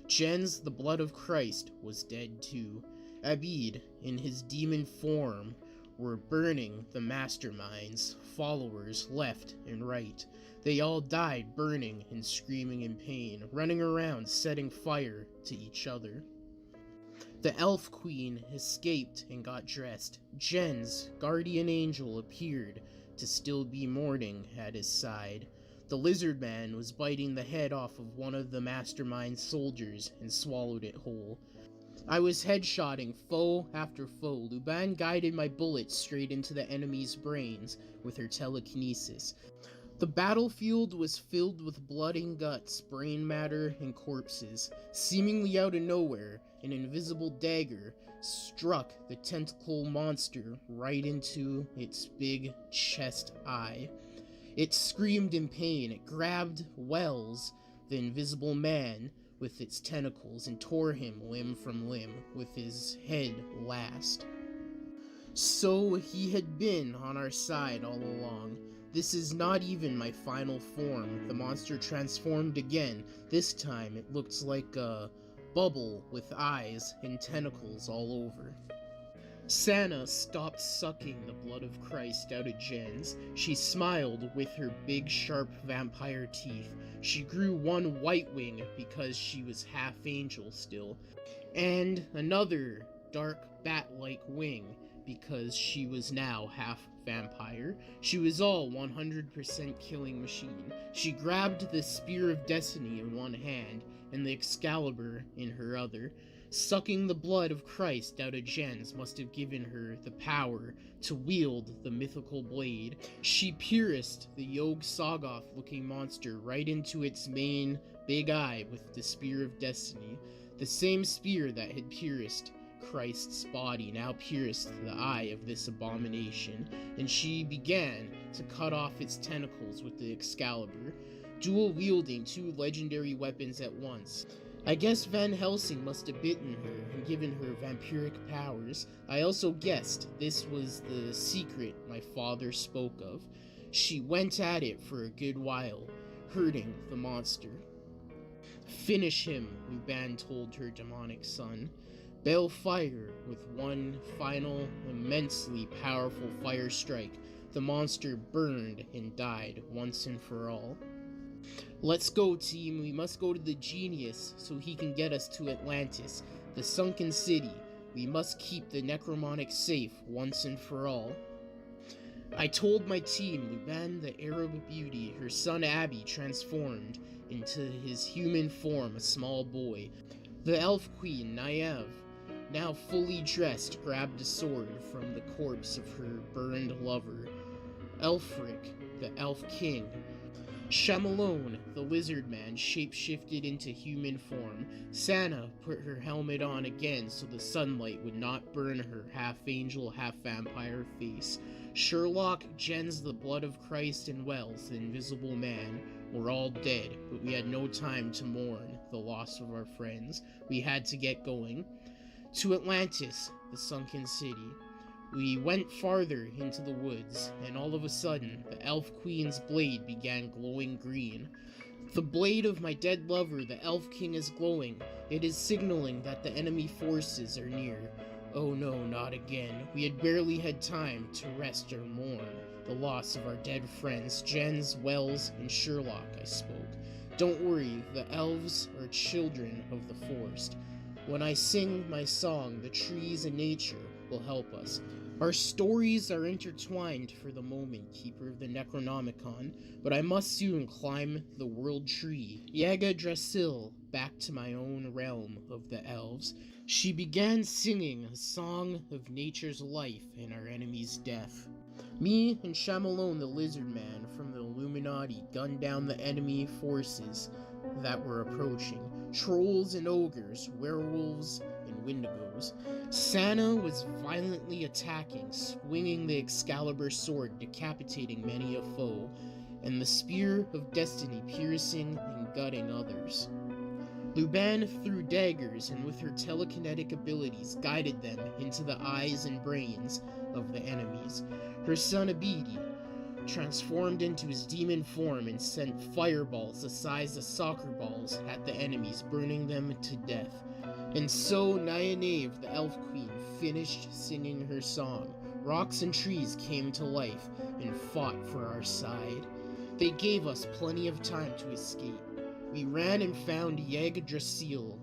Jens, the blood of Christ, was dead too. Abid, in his demon form, were burning the masterminds, followers left and right. They all died burning and screaming in pain, running around setting fire to each other. The Elf Queen escaped and got dressed. Jens, guardian angel, appeared to still be mourning at his side. The lizard man was biting the head off of one of the mastermind soldiers and swallowed it whole. I was headshotting foe after foe. Luban guided my bullets straight into the enemy's brains with her telekinesis. The battlefield was filled with blood and guts, brain matter, and corpses. Seemingly out of nowhere, an invisible dagger struck the tentacle monster right into its big chest eye. It screamed in pain. It grabbed Wells, the invisible man, with its tentacles and tore him limb from limb, with his head last. So he had been on our side all along. This is not even my final form. The monster transformed again. This time it looked like a bubble with eyes and tentacles all over. Sana stopped sucking the blood of Christ out of Jens. She smiled with her big sharp vampire teeth. She grew one white wing because she was half angel still, and another dark bat-like wing because she was now half vampire. She was all 100% killing machine. She grabbed the Spear of Destiny in one hand and the Excalibur in her other. Sucking the blood of Christ out of Jens must have given her the power to wield the mythical blade. She pierced the Yog-Sothoth-looking monster right into its main big eye with the Spear of Destiny. The same spear that had pierced Christ's body now pierced the eye of this abomination, and she began to cut off its tentacles with the Excalibur, dual-wielding two legendary weapons at once. I guess Van Helsing must have bitten her and given her vampiric powers. I also guessed this was the secret my father spoke of. She went at it for a good while, hurting the monster. "Finish him," Luban told her demonic son. Bale fire with one final, immensely powerful fire strike. The monster burned and died once and for all. "Let's go, team. We must go to the genius so he can get us to Atlantis, the sunken city. We must keep the Necronomicon safe once and for all." I told my team, Luban, the Arab beauty, her son Abby transformed into his human form, a small boy. The elf queen, Naive, now fully dressed, grabbed a sword from the corpse of her burned lover. Elfric, the elf king. Shamalone, the lizard man, shape-shifted into human form. Sana put her helmet on again so the sunlight would not burn her half-angel, half-vampire face. Sherlock, Jens, the blood of Christ, and Wells, the invisible man, were all dead, but we had no time to mourn the loss of our friends. We had to get going. To Atlantis, the sunken city. We went farther into the woods, and all of a sudden, the Elf Queen's blade began glowing green. The blade of my dead lover, the Elf King, is glowing. It is signaling that the enemy forces are near. Oh no, not again. We had barely had time to rest or mourn the loss of our dead friends, Jens, Wells, and Sherlock, I spoke. Don't worry, the elves are children of the forest. When I sing my song, the trees and nature will help us. Our stories are intertwined for the moment, Keeper of the Necronomicon, but I must soon climb the world tree, Yggdrasil, back to my own realm of the elves. She began singing a song of nature's life and our enemy's death. Me and Shamalone the Lizard Man from the Illuminati gunned down the enemy forces that were approaching. Trolls and ogres, werewolves and wendigos. Santa was violently attacking, swinging the Excalibur sword, decapitating many a foe, and the spear of destiny piercing and gutting others. Luban threw daggers and with her telekinetic abilities guided them into the eyes and brains of the enemies. Her son Abidi transformed into his demon form and sent fireballs the size of soccer balls at the enemies, burning them to death. And so Nyanaeve, the Elf Queen, finished singing her song. Rocks and trees came to life and fought for our side. They gave us plenty of time to escape. We ran and found Yggdrasil,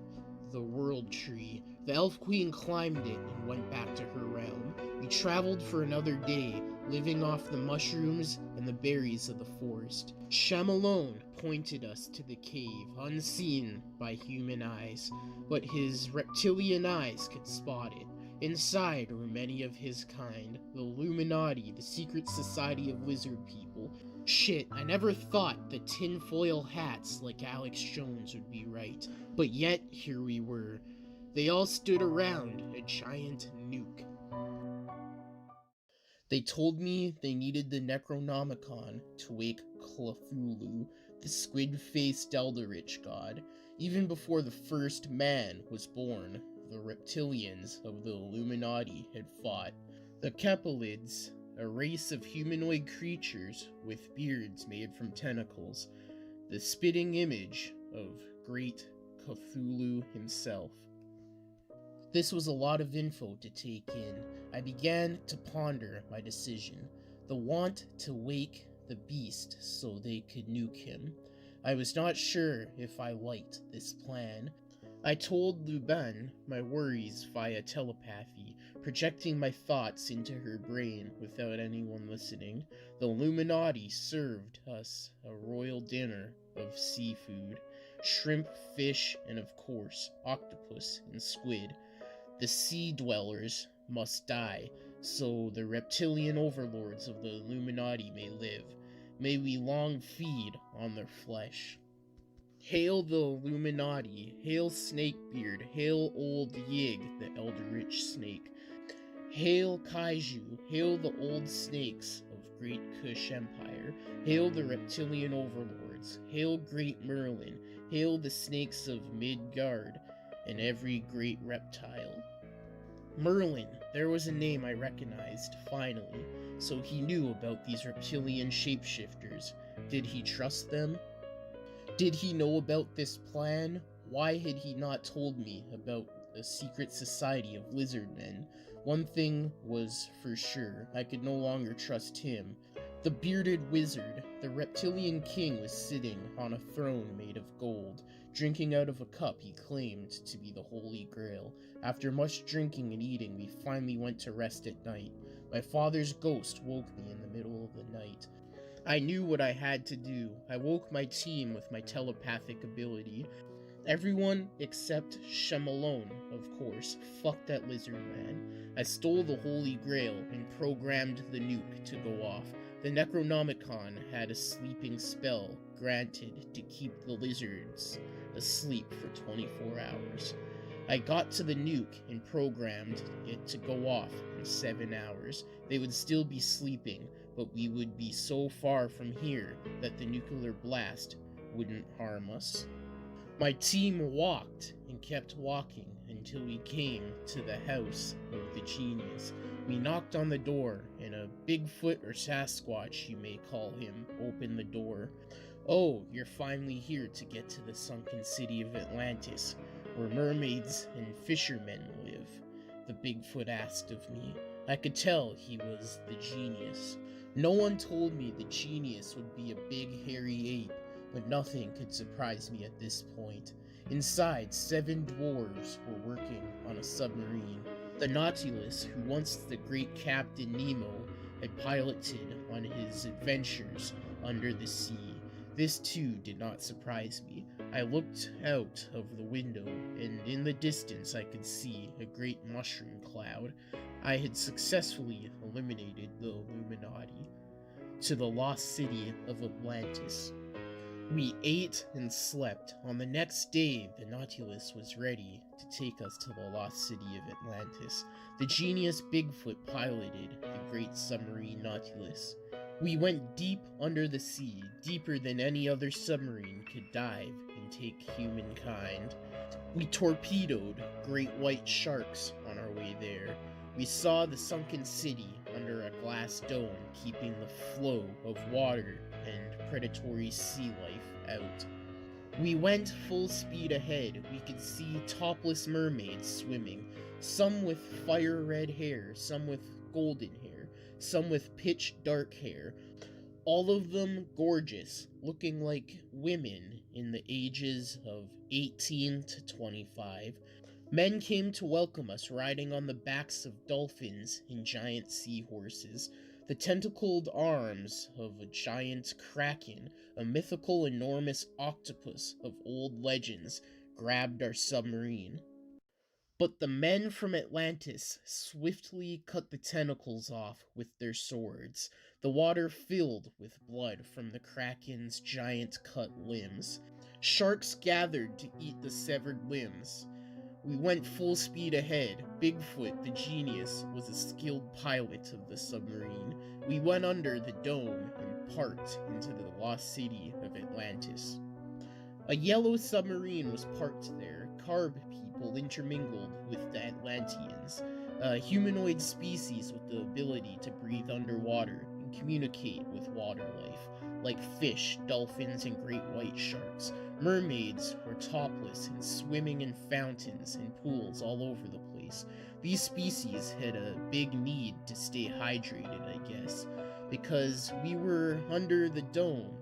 the World Tree. The Elf Queen climbed it and went back to her realm. We traveled for another day, living off the mushrooms and the berries of the forest. Shamalone pointed us to the cave, unseen by human eyes, but his reptilian eyes could spot it. Inside were many of his kind, the Illuminati, the secret society of lizard people. Shit, I never thought that tinfoil hats like Alex Jones would be right. But yet, here we were. They all stood around a giant nuke. They told me they needed the Necronomicon to wake Cthulhu, the squid-faced Eldritch god. Even before the first man was born, the reptilians of the Illuminati had fought. The Kepalids, a race of humanoid creatures with beards made from tentacles, the spitting image of great Cthulhu himself. This was a lot of info to take in. I began to ponder my decision. The want to wake the beast so they could nuke him. I was not sure if I liked this plan. I told Luban my worries via telepathy, projecting my thoughts into her brain without anyone listening. The Illuminati served us a royal dinner of seafood, shrimp, fish, and of course, octopus and squid. The sea dwellers must die, so the reptilian overlords of the Illuminati may live. May we long feed on their flesh. Hail the Illuminati, hail Snakebeard, hail Old Yig, the Eldritch Snake. Hail Kaiju, hail the old snakes of Great Kush Empire. Hail the reptilian overlords, hail Great Merlin, hail the snakes of Midgard, and every great reptile. Merlin, there was a name I recognized, finally, so he knew about these reptilian shapeshifters. Did he trust them? Did he know about this plan? Why had he not told me about the secret society of lizard men? One thing was for sure, I could no longer trust him. The bearded wizard, the reptilian king, was sitting on a throne made of gold, drinking out of a cup he claimed to be the Holy Grail. After much drinking and eating, we finally went to rest at night. My father's ghost woke me in the middle of the night. I knew what I had to do. I woke my team with my telepathic ability. Everyone except Shamalone, of course. Fuck that lizard man. I stole the Holy Grail and programmed the nuke to go off. The Necronomicon had a sleeping spell granted to keep the lizards asleep for 24 hours. I got to the nuke and programmed it to go off in 7 hours. They would still be sleeping, but we would be so far from here that the nuclear blast wouldn't harm us. My team walked and kept walking until we came to the house of the genius. We knocked on the door, and a Bigfoot or Sasquatch, you may call him, opened the door. "Oh, you're finally here to get to the sunken city of Atlantis, where mermaids and fishermen live," the Bigfoot asked of me. I could tell he was the genius. No one told me the genius would be a big hairy ape, but nothing could surprise me at this point. Inside, 7 dwarves were working on a submarine. The Nautilus, who once the great Captain Nemo had piloted on his adventures under the sea. This too did not surprise me. I looked out of the window, and in the distance I could see a great mushroom cloud. I had successfully eliminated the Illuminati to the lost city of Atlantis. We ate and slept. On the next day, the Nautilus was ready to take us to the lost city of Atlantis. The genius Bigfoot piloted the great submarine Nautilus. We went deep under the sea, deeper than any other submarine could dive and take humankind. We torpedoed great white sharks on our way there. We saw the sunken city under a glass dome, keeping the flow of water and predatory sea life out. We went full speed ahead. We could see topless mermaids swimming, some with fire red hair, some with golden hair, some with pitch dark hair, all of them gorgeous, looking like women in the ages of 18 to 25. Men came to welcome us, riding on the backs of dolphins and giant seahorses. The tentacled arms of a giant kraken, a mythical enormous octopus of old legends, grabbed our submarine. But the men from Atlantis swiftly cut the tentacles off with their swords. The water filled with blood from the kraken's giant cut limbs. Sharks gathered to eat the severed limbs. We went full speed ahead. Bigfoot, the genius, was a skilled pilot of the submarine. We went under the dome and parked into the lost city of Atlantis. A yellow submarine was parked there. Carb people intermingled with the Atlanteans, a humanoid species with the ability to breathe underwater and communicate with water life, like fish, dolphins, and great white sharks. Mermaids were topless and swimming in fountains and pools all over the place. These species had a big need to stay hydrated, I guess, because we were under the dome.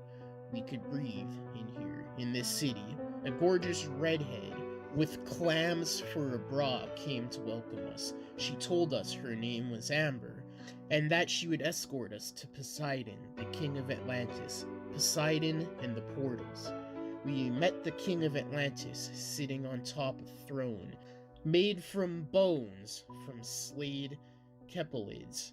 We could breathe in here, in this city. A gorgeous redhead with clams for a bra came to welcome us. She told us her name was Amber, and that she would escort us to Poseidon, the king of Atlantis. Poseidon and the portals. We met the king of Atlantis sitting on top of a throne, made from bones from slayed Kepalids,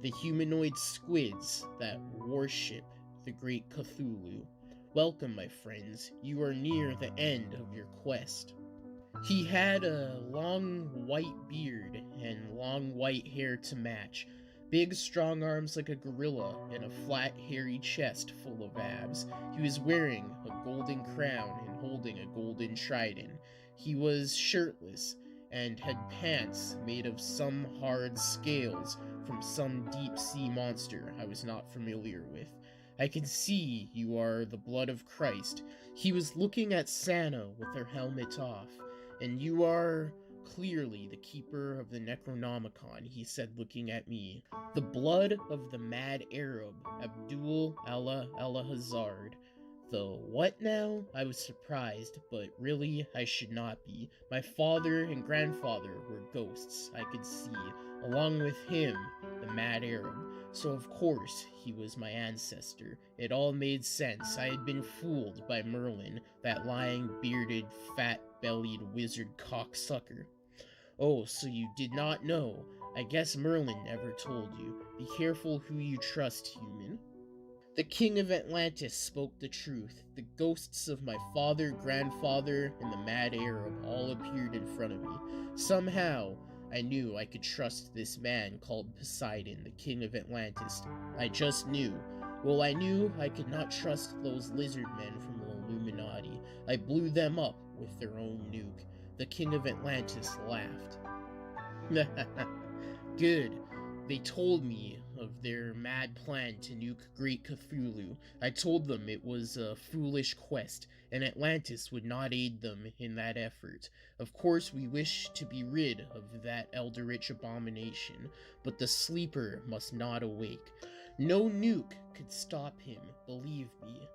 the humanoid squids that worship the great Cthulhu. Welcome, my friends. You are near the end of your quest. He had a long white beard and long white hair to match, big strong arms like a gorilla, and a flat hairy chest full of abs. He was wearing a golden crown and holding a golden trident. He was shirtless and had pants made of some hard scales from some deep sea monster I was not familiar with. I can see you are the blood of Christ. He was looking at Santa with her helmet off. And you are clearly the keeper of the Necronomicon, he said, looking at me. The blood of the mad Arab, Abdul Allah Hazard. The what now? I was surprised, but really I should not be. My father and grandfather were ghosts, I could see, along with him, the mad Arab. So of course he was my ancestor. It all made sense. I had been fooled by Merlin, that lying, bearded, fat-bellied wizard cocksucker. Oh, so you did not know. I guess Merlin never told you. Be careful who you trust, human. The king of Atlantis spoke the truth. The ghosts of my father, grandfather, and the mad Arab all appeared in front of me. Somehow, I knew I could trust this man called Poseidon, the king of Atlantis. I just knew. Well, I knew I could not trust those lizard men from the Illuminati. I blew them up with their own nuke. The king of Atlantis laughed. Good. They told me of their mad plan to nuke Great Cthulhu. I told them it was a foolish quest, and Atlantis would not aid them in that effort. Of course, we wish to be rid of that eldritch abomination, but the sleeper must not awake. No nuke could stop him, believe me.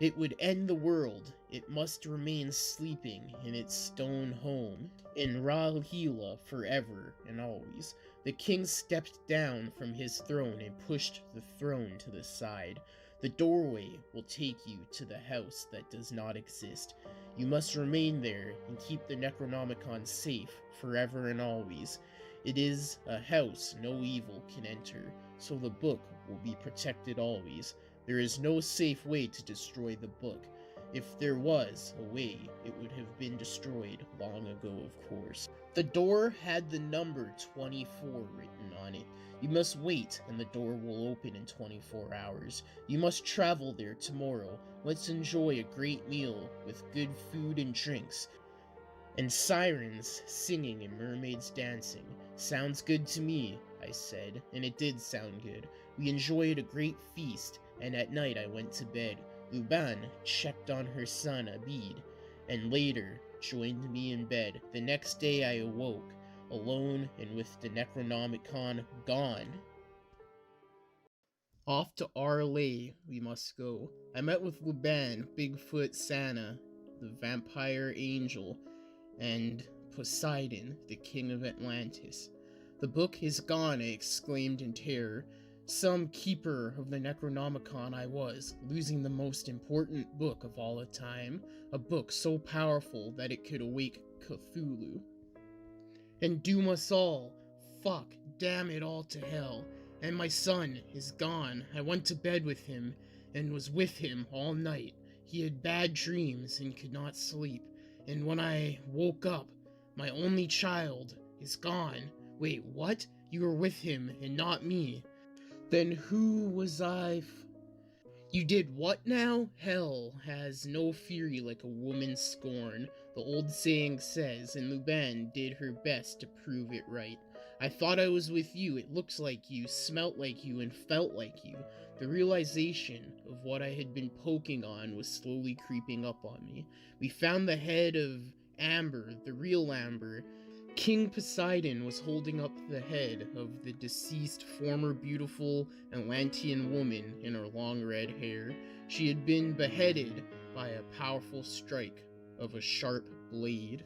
It would end the world. It must remain sleeping in its stone home, in Ralhila forever and always. The king stepped down from his throne and pushed the throne to the side. The doorway will take you to the house that does not exist. You must remain there and keep the Necronomicon safe forever and always. It is a house no evil can enter, so the book will be protected always. There is no safe way to destroy the book. If there was a way, it would have been destroyed long ago, of course. The door had the number 24 written on it. You must wait, and the door will open in 24 hours. You must travel there tomorrow. Let's enjoy a great meal with good food and drinks, and sirens singing and mermaids dancing. Sounds good to me, I said, and it did sound good. We enjoyed a great feast, and at night I went to bed. Luban checked on her son Abid, and later joined me in bed. The next day I awoke, alone and with the Necronomicon gone. Off to Arlay we must go. I met with Luban, Bigfoot Santa, the vampire angel, and Poseidon, the king of Atlantis. The book is gone, I exclaimed in terror. Some keeper of the Necronomicon I was, losing the most important book of all time, a book so powerful that it could awake Cthulhu and doom us all. Fuck, damn it all to hell. And my son is gone. I went to bed with him and was with him all night. He had bad dreams and could not sleep. And when I woke up, my only child is gone. Wait, what? You were with him and not me. Then who was I? You did what now? Hell has no fury like a woman's scorn, the old saying says, and Luban did her best to prove it right. I thought I was with you. It looks like you, smelt like you, and felt like you. The realization of what I had been poking on was slowly creeping up on me. We found the head of Amber, the real Amber. King Poseidon was holding up the head of the deceased former beautiful Atlantean woman in her long red hair. She had been beheaded by a powerful strike of a sharp blade.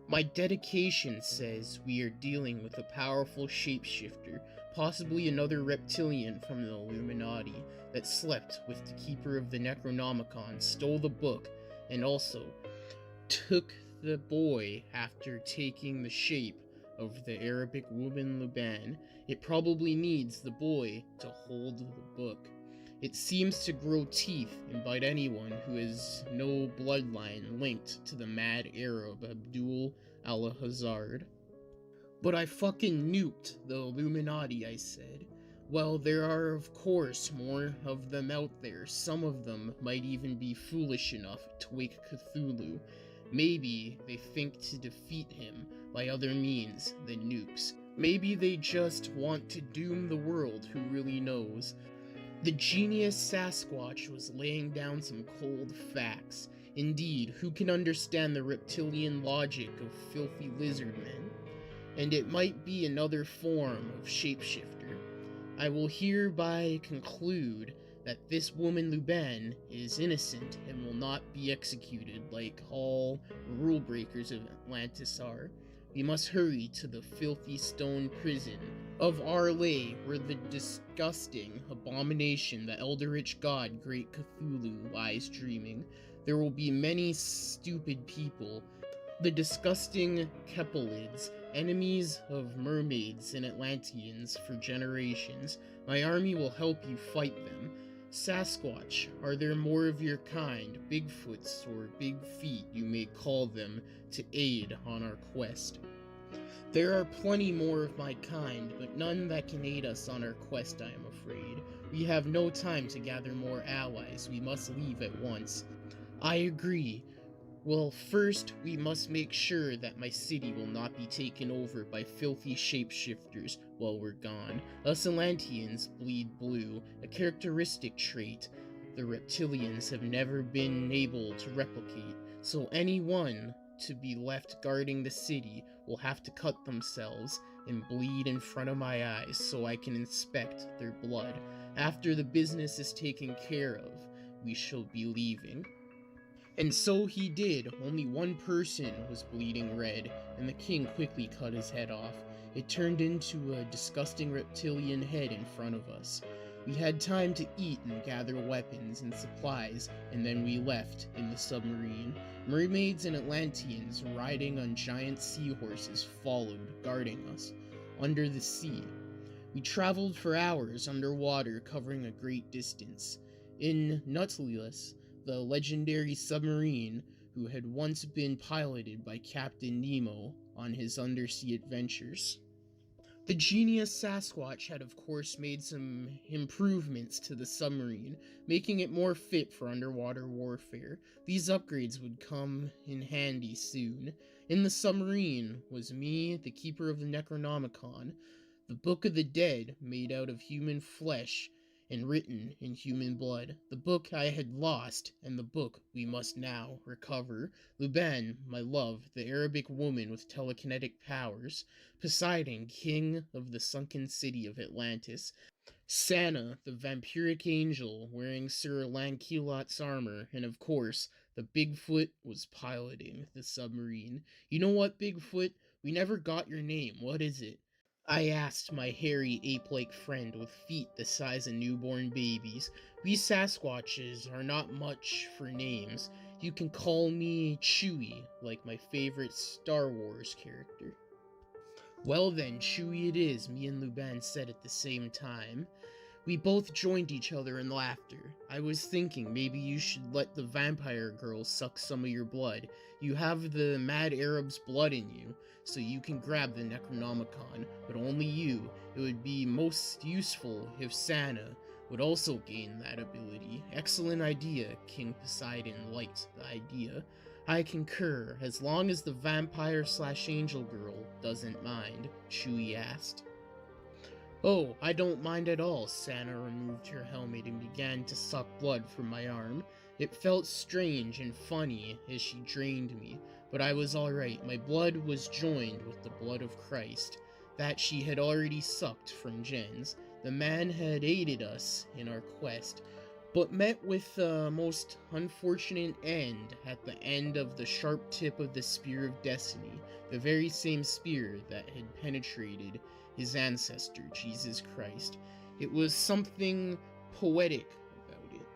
My dedication says we are dealing with a powerful shapeshifter, possibly another reptilian from the Illuminati, that slept with the keeper of the Necronomicon, stole the book, and also took the boy after taking the shape of the Arabic woman Luban. It probably needs the boy to hold the book. It seems to grow teeth and bite anyone who has no bloodline linked to the mad Arab Abdul al-Hazard. But I fucking nuked the Illuminati, I said. Well, there are of course more of them out there. Some of them might even be foolish enough to wake Cthulhu. Maybe they think to defeat him by other means than nukes. Maybe they just want to doom the world, who really knows. The genius Sasquatch was laying down some cold facts. Indeed, who can understand the reptilian logic of filthy lizard men? And it might be another form of shapeshifter. I will hereby conclude that this woman Luban is innocent and will not be executed like all rule breakers of Atlantis are. We must hurry to the filthy stone prison of Arlay, where the disgusting abomination, the eldritch god Great Cthulhu, lies dreaming. There will be many stupid people, the disgusting Kepalids, enemies of mermaids and Atlanteans for generations. My army will help you fight them. Sasquatch, are there more of your kind, Bigfoots or Big Feet you may call them, to aid on our quest? There are plenty more of my kind, but none that can aid us on our quest, I am afraid. We have no time to gather more allies. We must leave at once. I agree. Well, first, we must make sure that my city will not be taken over by filthy shapeshifters while we're gone. Us Atlanteans bleed blue, a characteristic trait the reptilians have never been able to replicate, so anyone to be left guarding the city will have to cut themselves and bleed in front of my eyes so I can inspect their blood. After the business is taken care of, we shall be leaving. And so he did. Only one person was bleeding red, and the king quickly cut his head off. It turned into a disgusting reptilian head in front of us. We had time to eat and gather weapons and supplies, and then we left in the submarine. Mermaids and Atlanteans riding on giant seahorses followed, guarding us. Under the sea. We traveled for hours underwater, covering a great distance. In Nautilus, the legendary submarine who had once been piloted by Captain Nemo on his undersea adventures. The genius Sasquatch had of course made some improvements to the submarine, making it more fit for underwater warfare. These upgrades would come in handy soon. In the submarine was me, the keeper of the Necronomicon, the Book of the Dead made out of human flesh and written in human blood. The book I had lost, and the book we must now recover. Luban, my love, the Arabic woman with telekinetic powers. Poseidon, king of the sunken city of Atlantis. Sana, the vampiric angel, wearing Sir Lancelot's armor. And of course, the Bigfoot was piloting the submarine. You know what, Bigfoot? We never got your name. What is it? I asked my hairy ape-like friend with feet the size of newborn babies. We Sasquatches are not much for names. You can call me Chewie, like my favorite Star Wars character. Well then, Chewie it is, me and Luban said at the same time. We both joined each other in laughter. I was thinking maybe you should let the vampire girl suck some of your blood. You have the mad Arab's blood in you, so you can grab the Necronomicon, but only you. It would be most useful if Sana would also gain that ability. Excellent idea, King Poseidon liked the idea. I concur, as long as the vampire/angel girl doesn't mind, Chewie asked. Oh, I don't mind at all. Sana removed her helmet and began to suck blood from my arm. It felt strange and funny as she drained me, but I was alright. My blood was joined with the blood of Christ, that she had already sucked from Jen's. The man had aided us in our quest, but met with a most unfortunate end at the end of the sharp tip of the Spear of Destiny, the very same spear that had penetrated his ancestor, Jesus Christ. It was something poetic about it.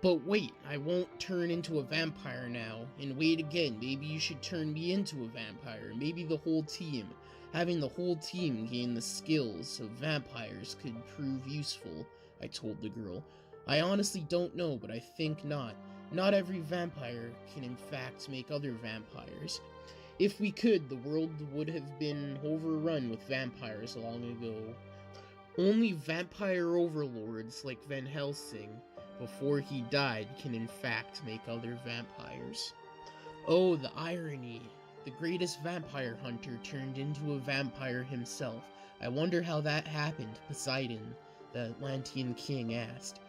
But wait, I won't turn into a vampire now, and wait again, maybe you should turn me into a vampire, maybe the whole team. Having the whole team gain the skills of vampires could prove useful, I told the girl. I honestly don't know, but I think not. Not every vampire can in fact make other vampires. If we could, the world would have been overrun with vampires long ago. Only vampire overlords like Van Helsing, before he died, can in fact make other vampires. Oh, the irony. The greatest vampire hunter turned into a vampire himself. I wonder how that happened, Poseidon, the Atlantean king, asked.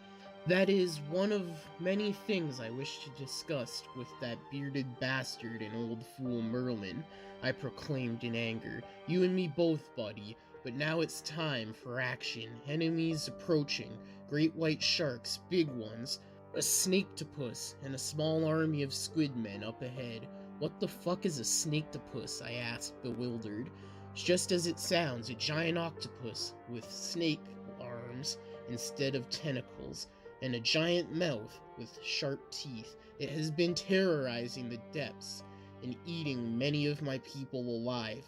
That is one of many things I wish to discuss with that bearded bastard and old fool Merlin, I proclaimed in anger. You and me both, buddy, but now it's time for action. Enemies approaching, great white sharks, big ones, a snake-topus, and a small army of squid men up ahead. What the fuck is a snake-topus? I asked, bewildered. Just as it sounds, a giant octopus with snake arms instead of tentacles, and a giant mouth with sharp teeth. It has been terrorizing the depths and eating many of my people alive.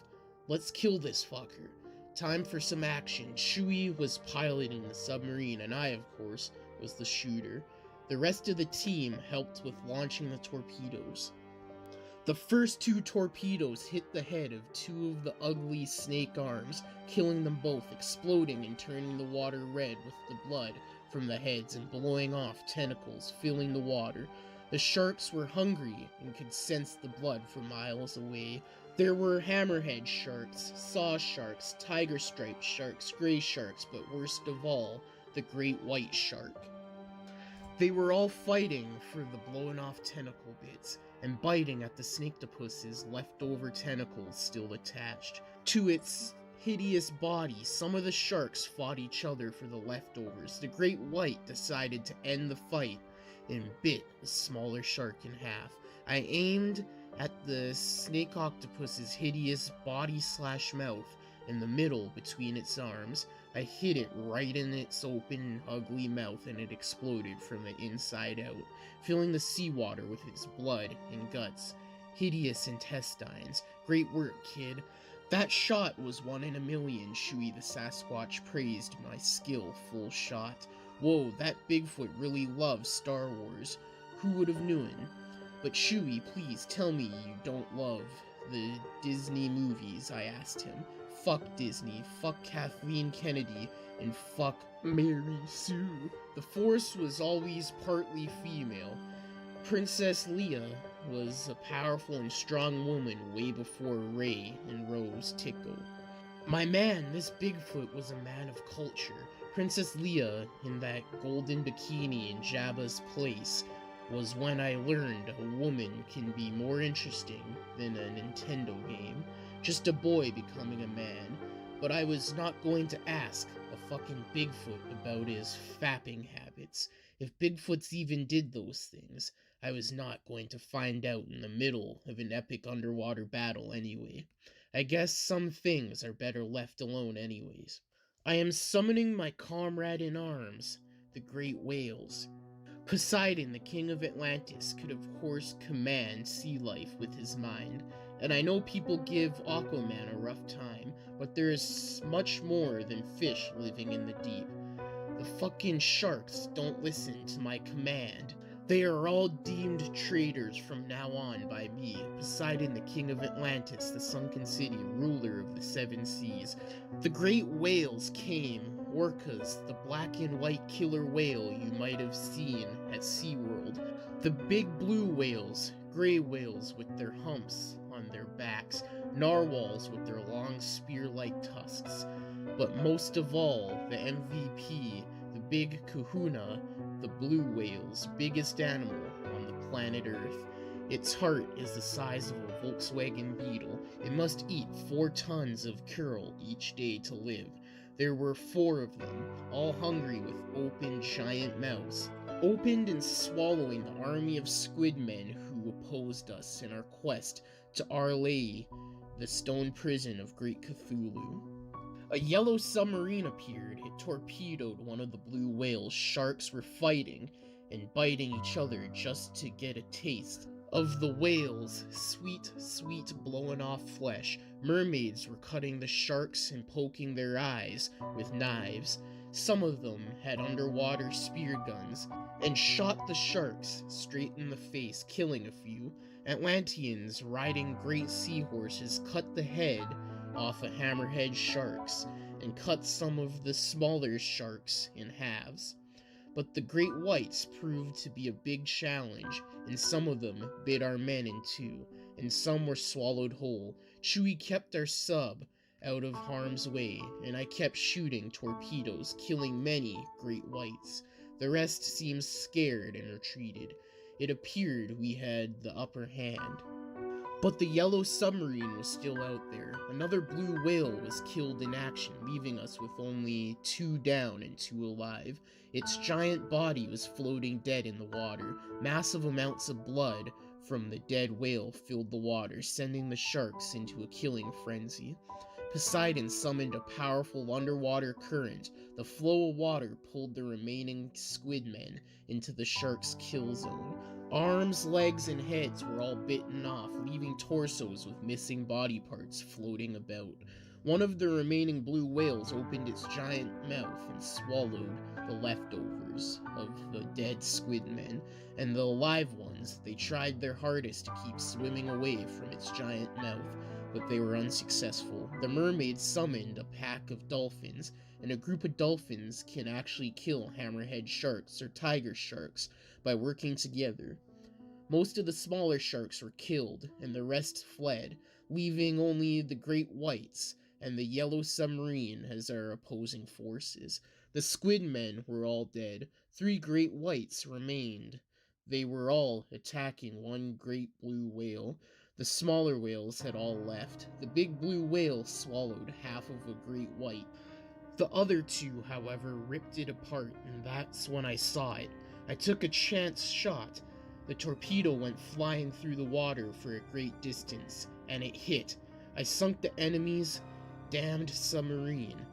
Let's kill this fucker. Time for some action. Chewie was piloting the submarine, and I, of course, was the shooter. The rest of the team helped with launching the torpedoes. The first two torpedoes hit the head of two of the ugly snake arms, killing them both, exploding and turning the water red with the blood from the heads and blowing off tentacles, filling the water. The sharks were hungry and could sense the blood from miles away. There were hammerhead sharks, saw sharks, tiger striped sharks, gray sharks, but worst of all, the great white shark. They were all fighting for the blown off tentacle bits, and biting at the snake-topus's leftover tentacles still attached to its hideous body. Some of the sharks fought each other for the leftovers. The great white decided to end the fight and bit a smaller shark in half. I aimed at the snake octopus's hideous body/mouth in the middle between its arms. I hit it right in its open, ugly mouth, and it exploded from the inside out, filling the seawater with its blood and guts. Hideous intestines. Great work, kid. That shot was 1 in a million, Shuey the Sasquatch praised my skillful shot. Whoa, that Bigfoot really loves Star Wars. Who would have known? But Shuey, please tell me you don't love the Disney movies, I asked him. Fuck Disney, fuck Kathleen Kennedy, and fuck Mary Sue. The Force was always partly female. Princess Leia was a powerful and strong woman way before Rey and Rose Tico. My man, this Bigfoot was a man of culture. Princess Leia in that golden bikini in Jabba's place was when I learned a woman can be more interesting than a Nintendo game. Just a boy becoming a man. But I was not going to ask a fucking Bigfoot about his fapping habits. If Bigfoots even did those things, I was not going to find out in the middle of an epic underwater battle anyway. I guess some things are better left alone anyways. I am summoning my comrade in arms, the great whales. Poseidon, the king of Atlantis, could of course command sea life with his mind, and I know people give Aquaman a rough time, but there is much more than fish living in the deep. The fucking sharks don't listen to my command. They are all deemed traitors from now on by me, Poseidon, the king of Atlantis, the sunken city, ruler of the 7 seas. The great whales came, orcas, the black and white killer whale you might have seen at SeaWorld, the big blue whales, gray whales with their humps on their backs, narwhals with their long spear-like tusks, but most of all, the MVP, the big kahuna, the blue whale's biggest animal on the planet Earth. Its heart is the size of a Volkswagen Beetle. It must eat 4 tons of curl each day to live. There were 4 of them, all hungry with open giant mouths, opened and swallowing the army of squid men who opposed us in our quest to Arlay, the stone prison of Great Cthulhu. A yellow submarine appeared. It torpedoed one of the blue whales. Sharks were fighting and biting each other just to get a taste of the whale's sweet, sweet blowing off flesh. Mermaids were cutting the sharks and poking their eyes with knives. Some of them had underwater spear guns and shot the sharks straight in the face, killing a few. Atlanteans riding great seahorses cut the head off of hammerhead sharks and cut some of the smaller sharks in halves. But the great whites proved to be a big challenge, and some of them bit our men in 2, and some were swallowed whole. Chewie kept our sub out of harm's way, and I kept shooting torpedoes, killing many great whites. The rest seemed scared and retreated. It appeared we had the upper hand. But the yellow submarine was still out there. Another blue whale was killed in action, leaving us with only 2 down and 2 alive. Its giant body was floating dead in the water. Massive amounts of blood from the dead whale filled the water, sending the sharks into a killing frenzy. Poseidon summoned a powerful underwater current. The flow of water pulled the remaining squid men into the sharks' kill zone. Arms, legs, and heads were all bitten off, leaving torsos with missing body parts floating about. One of the remaining blue whales opened its giant mouth and swallowed the leftovers of the dead squid men, and the alive ones, they tried their hardest to keep swimming away from its giant mouth, but they were unsuccessful. The mermaids summoned a pack of dolphins, and a group of dolphins can actually kill hammerhead sharks or tiger sharks by working together. Most of the smaller sharks were killed, and the rest fled, leaving only the great whites and the yellow submarine as our opposing forces. The squid men were all dead. 3 great whites remained. They were all attacking one great blue whale. The smaller whales had all left. The big blue whale swallowed half of a great white. The other 2, however, ripped it apart, and that's when I saw it. I took a chance shot. The torpedo went flying through the water for a great distance, and it hit. I sunk the enemy's damned submarine.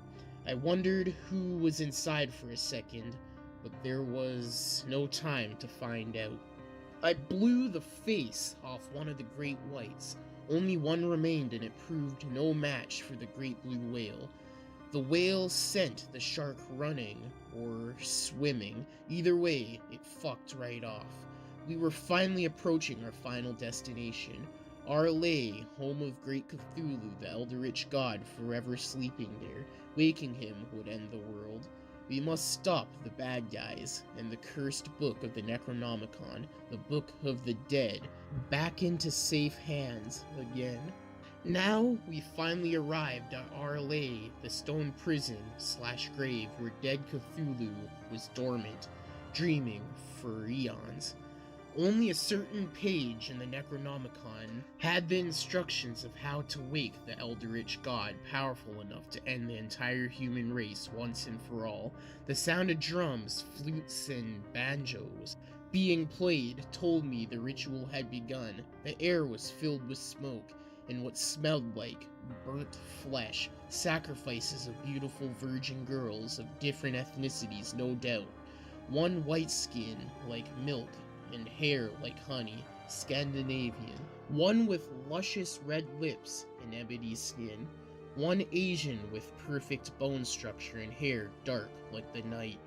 I wondered who was inside for a second, but there was no time to find out. I blew the face off one of the great whites. Only one remained, and it proved no match for the great blue whale. The whale sent the shark running, or swimming. Either way, it fucked right off. We were finally approaching our final destination. Arlay, home of great Cthulhu, the eldritch god forever sleeping there. Waking him would end the world. We must stop the bad guys and the cursed book of the Necronomicon, the book of the dead, back into safe hands again. Now we finally arrived at Arlay, the stone prison / grave where dead Cthulhu was dormant, dreaming for eons. Only a certain page in the Necronomicon had the instructions of how to wake the eldritch god powerful enough to end the entire human race once and for all. The sound of drums, flutes, and banjos being played told me the ritual had begun. The air was filled with smoke and what smelled like burnt flesh, sacrifices of beautiful virgin girls of different ethnicities, no doubt. One white skin like milk and hair like honey, Scandinavian. One with luscious red lips and ebony skin. One Asian with perfect bone structure and hair dark like the night.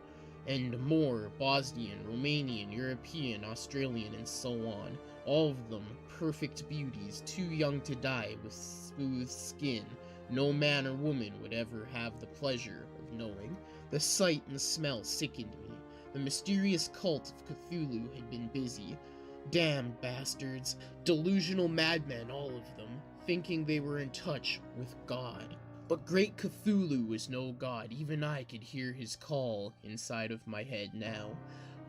And more Bosnian, Romanian, European, Australian, and so on. All of them perfect beauties, too young to die, with smooth skin. No man or woman would ever have the pleasure of knowing. The sight and smell sickened me. The mysterious cult of Cthulhu had been busy. Damned bastards, delusional madmen all of them, thinking they were in touch with God. But great Cthulhu was no god. Even I could hear his call inside of my head now.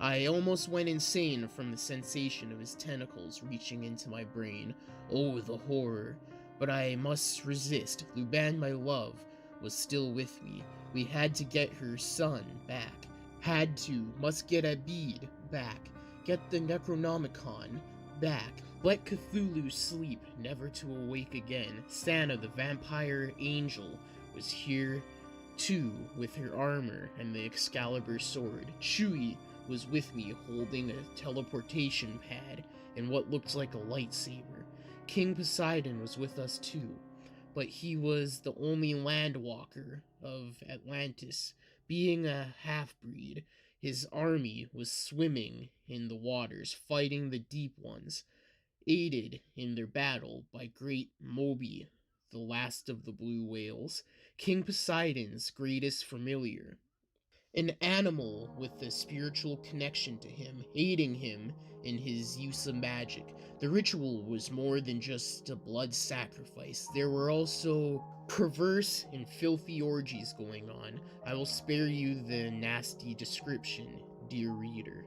I almost went insane from the sensation of his tentacles reaching into my brain. Oh, the horror. But I must resist. Luban, my love, was still with me. We had to get her son back. Must get Abid back. Get the Necronomicon back. Let Cthulhu sleep, never to awake again. Sana, the vampire angel, was here too, with her armor and the Excalibur sword. Chewie was with me, holding a teleportation pad and what looked like a lightsaber. King Poseidon was with us too, but he was the only landwalker of Atlantis. Being a half-breed, his army was swimming in the waters, fighting the deep ones, aided in their battle by great Moby, the last of the blue whales, King Poseidon's greatest familiar. An animal with a spiritual connection to him, aiding him in his use of magic. The ritual was more than just a blood sacrifice. There were also perverse and filthy orgies going on. I will spare you the nasty description, dear reader.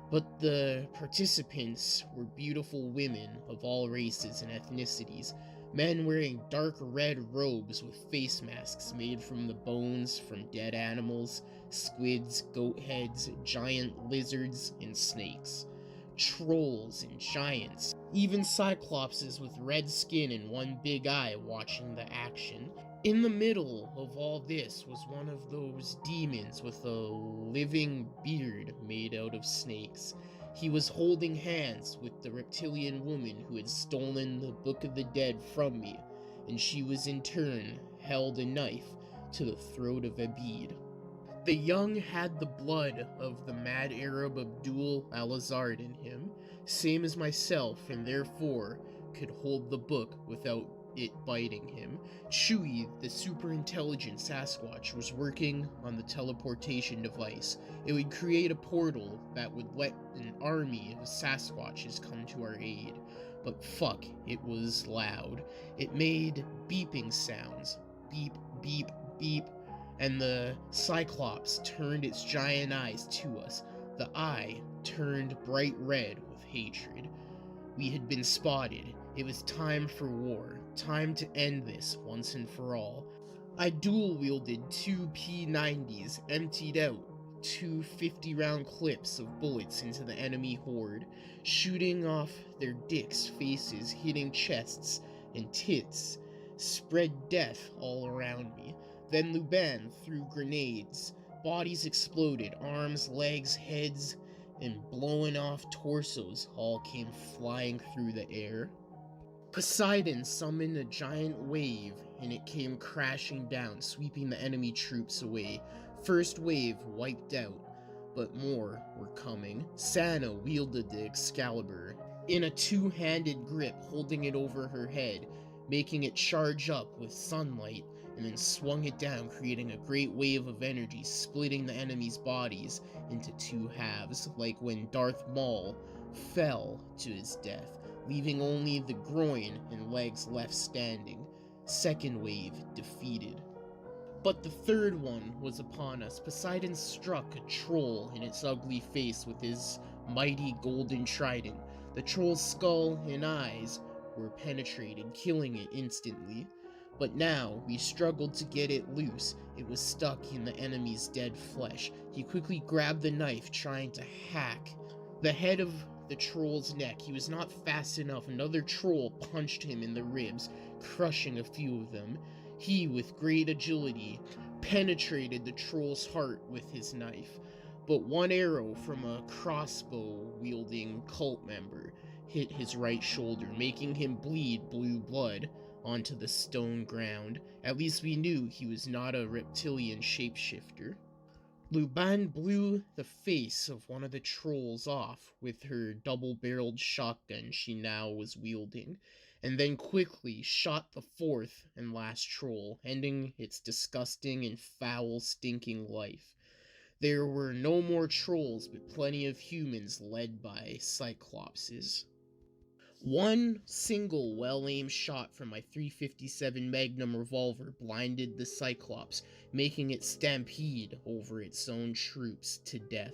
But the participants were beautiful women of all races and ethnicities, men wearing dark red robes with face masks made from the bones from dead animals, squids, goat heads, giant lizards, and snakes. Trolls and giants, even cyclopses with red skin and one big eye watching the action. In the middle of all this was one of those demons with a living beard made out of snakes. He was holding hands with the reptilian woman who had stolen the Book of the Dead from me, and she was in turn held a knife to the throat of Abid. The young had the blood of the mad Arab Abdul Al-Azard in him, same as myself, and therefore could hold the book without it biting him. Chewie, the super intelligent Sasquatch, was working on the teleportation device. It would create a portal that would let an army of Sasquatches come to our aid. But fuck, it was loud. It made beeping sounds. Beep, beep, beep. And the Cyclops turned its giant eyes to us. The eye turned bright red with hatred. We had been spotted. It was time for war. Time to end this once and for all. I dual-wielded two P90s, emptied out two 50-round clips of bullets into the enemy horde, shooting off their dicks, faces, hitting chests and tits, spread death all around me. Then Luban threw grenades. Bodies exploded, arms, legs, heads, and blowing off torsos all came flying through the air. Poseidon summoned a giant wave, and it came crashing down, sweeping the enemy troops away. First wave wiped out, but more were coming. Sana wielded the Excalibur in a two-handed grip, holding it over her head, making it charge up with sunlight, and then swung it down, creating a great wave of energy, splitting the enemy's bodies into two halves, like when Darth Maul fell to his death, leaving only the groin and legs left standing. Second wave defeated. But the third one was upon us. Poseidon struck a troll in its ugly face with his mighty golden trident. The troll's skull and eyes were penetrated, killing it instantly. But now we struggled to get it loose. It was stuck in the enemy's dead flesh. He quickly grabbed the knife, trying to hack the head of the troll's neck. He was not fast enough. Another troll punched him in the ribs, crushing a few of them. He, with great agility, penetrated the troll's heart with his knife. But one arrow from a crossbow-wielding cult member hit his right shoulder, making him bleed blue blood onto the stone ground. At least we knew he was not a reptilian shapeshifter. Luban blew the face of one of the trolls off with her double-barreled shotgun she now was wielding, and then quickly shot the fourth and last troll, ending its disgusting and foul, stinking life. There were no more trolls, but plenty of humans led by Cyclopses. One single well-aimed shot from my 357 Magnum revolver blinded the Cyclops, making it stampede over its own troops to death.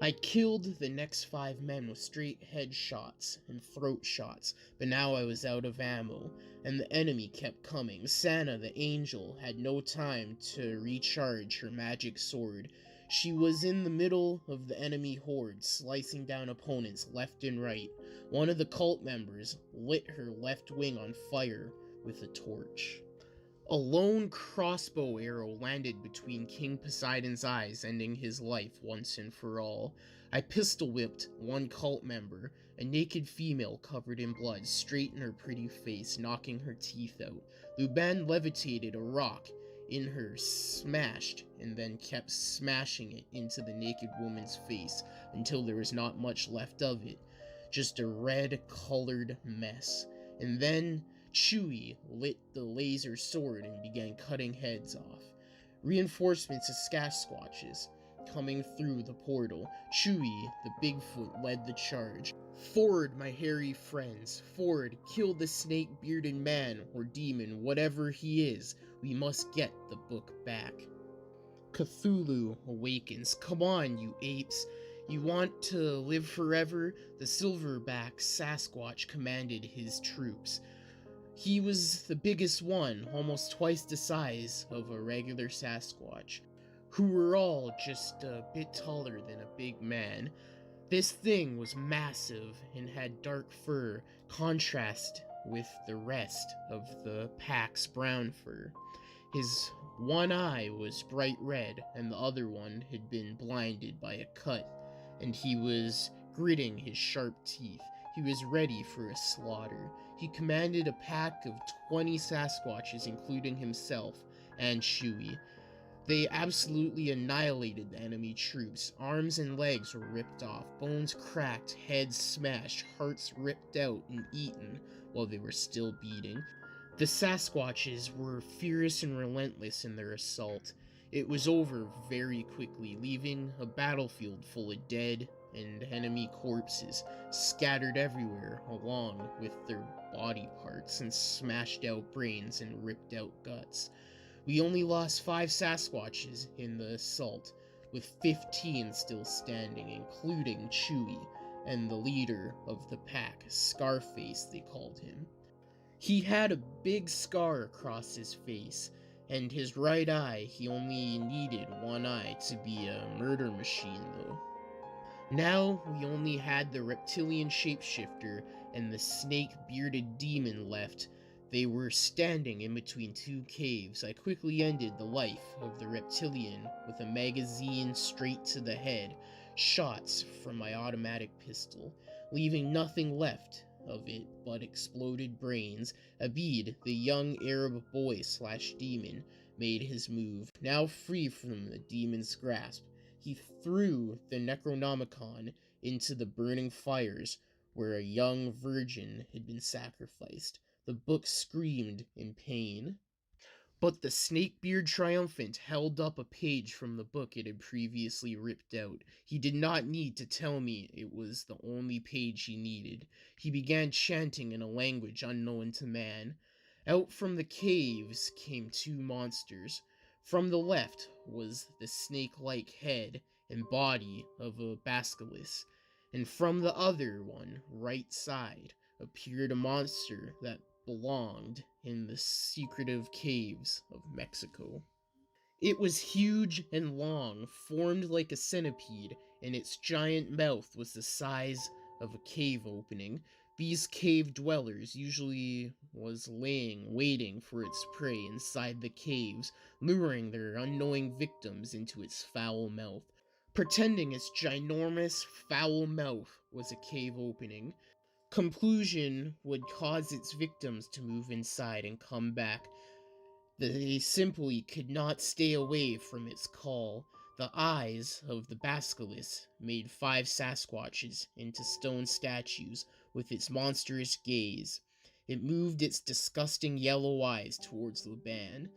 I killed the next 5 men with straight headshots and throat shots, but now I was out of ammo, and the enemy kept coming. Sana, the angel, had no time to recharge her magic sword. She was in the middle of the enemy horde, slicing down opponents left and right. One of the cult members lit her left wing on fire with a torch. A lone crossbow arrow landed between King Poseidon's eyes, ending his life once and for all. I pistol-whipped one cult member, a naked female covered in blood, straight in her pretty face, knocking her teeth out. Luban levitated a rock in her, smashed, and then kept smashing it into the naked woman's face until there was not much left of it, just a red-colored mess. And then Chewie lit the laser sword and began cutting heads off. Reinforcements of Sasquatches coming through the portal. Chewie, the Bigfoot, led the charge. Forward, my hairy friends. Forward, kill the snake-bearded man or demon, whatever he is. We must get the book back. Cthulhu awakens. Come on, you apes. You want to live forever? The silverback Sasquatch commanded his troops. He was the biggest one, almost twice the size of a regular Sasquatch, who were all just a bit taller than a big man. This thing was massive and had dark fur, contrast with the rest of the pack's brown fur. His one eye was bright red, and the other one had been blinded by a cut, and he was gritting his sharp teeth. He was ready for a slaughter. He commanded a pack of 20 Sasquatches, including himself and Chewie. They absolutely annihilated the enemy troops. Arms and legs were ripped off, bones cracked, heads smashed, hearts ripped out and eaten while they were still beating. The Sasquatches were fierce and relentless in their assault. It was over very quickly, leaving a battlefield full of dead and enemy corpses scattered everywhere, along with their body parts and smashed out brains and ripped out guts. We only lost 5 Sasquatches in the assault, with 15 still standing, including Chewie and the leader of the pack, Scarface they called him. He had a big scar across his face, and his right eye, he only needed one eye to be a murder machine though. Now we only had the reptilian shapeshifter and the snake-bearded demon left. They were standing in between two caves. I quickly ended the life of the reptilian with a magazine straight to the head, shots from my automatic pistol, leaving nothing left of it but exploded brains. Abid, the young Arab boy/demon, made his move, now free from the demon's grasp. He threw the Necronomicon into the burning fires where a young virgin had been sacrificed. The book screamed in pain. But the Snakebeard triumphant held up a page from the book it had previously ripped out. He did not need to tell me it was the only page he needed. He began chanting in a language unknown to man. Out from the caves came two monsters. From the left was the snake-like head and body of a basilisk, and from the other one, right side, appeared a monster that belonged in the secretive caves of Mexico. It was huge and long, formed like a centipede, and its giant mouth was the size of a cave opening. These cave dwellers usually was waiting for its prey inside the caves, luring their unknowing victims into its foul mouth, pretending its ginormous, foul mouth was a cave opening. Conclusion would cause its victims to move inside and come back. They simply could not stay away from its call. The eyes of the basilisk made 5 Sasquatches into stone statues with its monstrous gaze. It moved its disgusting yellow eyes towards Laban.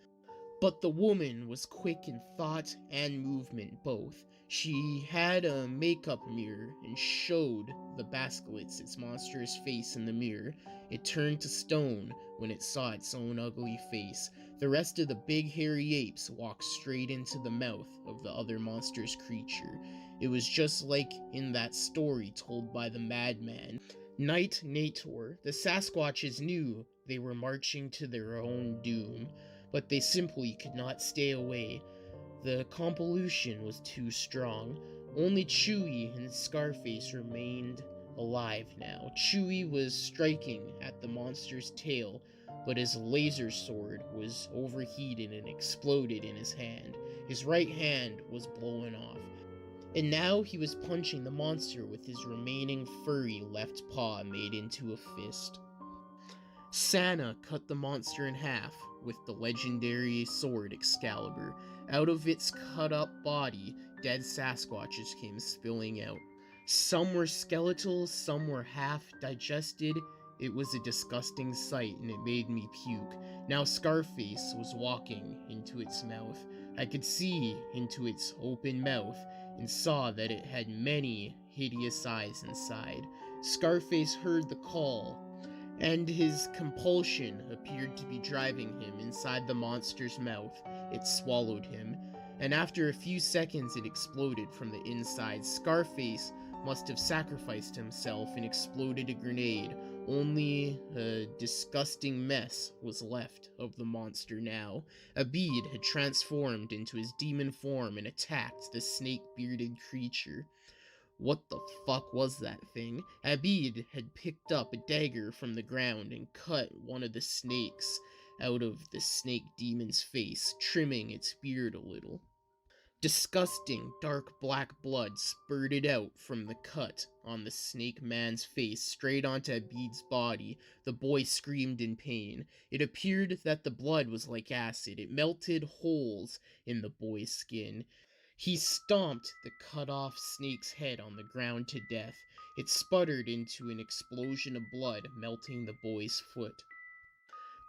But the woman was quick in thought and movement both. She had a makeup mirror and showed the basilisk its monstrous face in the mirror. It turned to stone when it saw its own ugly face. The rest of the big hairy apes walked straight into the mouth of the other monstrous creature. It was just like in that story told by the madman, Night Nator. The Sasquatches knew they were marching to their own doom, but they simply could not stay away. The compulsion was too strong. Only Chewie and Scarface remained alive now. Chewie was striking at the monster's tail, but his laser sword was overheated and exploded in his hand. His right hand was blown off, and now he was punching the monster with his remaining furry left paw made into a fist. Santa cut the monster in half with the legendary sword Excalibur. Out of its cut-up body, dead Sasquatches came spilling out. Some were skeletal, some were half-digested. It was a disgusting sight, and it made me puke. Now Scarface was walking into its mouth. I could see into its open mouth, and saw that it had many hideous eyes inside. Scarface heard the call, and his compulsion appeared to be driving him inside the monster's mouth. It swallowed him, and after a few seconds it exploded from the inside. Scarface must have sacrificed himself and exploded a grenade. Only a disgusting mess was left of the monster now. Abid had transformed into his demon form and attacked the snake-bearded creature. What the fuck was that thing? Abid had picked up a dagger from the ground and cut one of the snakes out of the snake demon's face, trimming its beard a little. Disgusting, dark black blood spurted out from the cut on the snake man's face straight onto Abid's body. The boy screamed in pain. It appeared that the blood was like acid. It melted holes in the boy's skin. He stomped the cut-off snake's head on the ground to death. It sputtered into an explosion of blood, melting the boy's foot.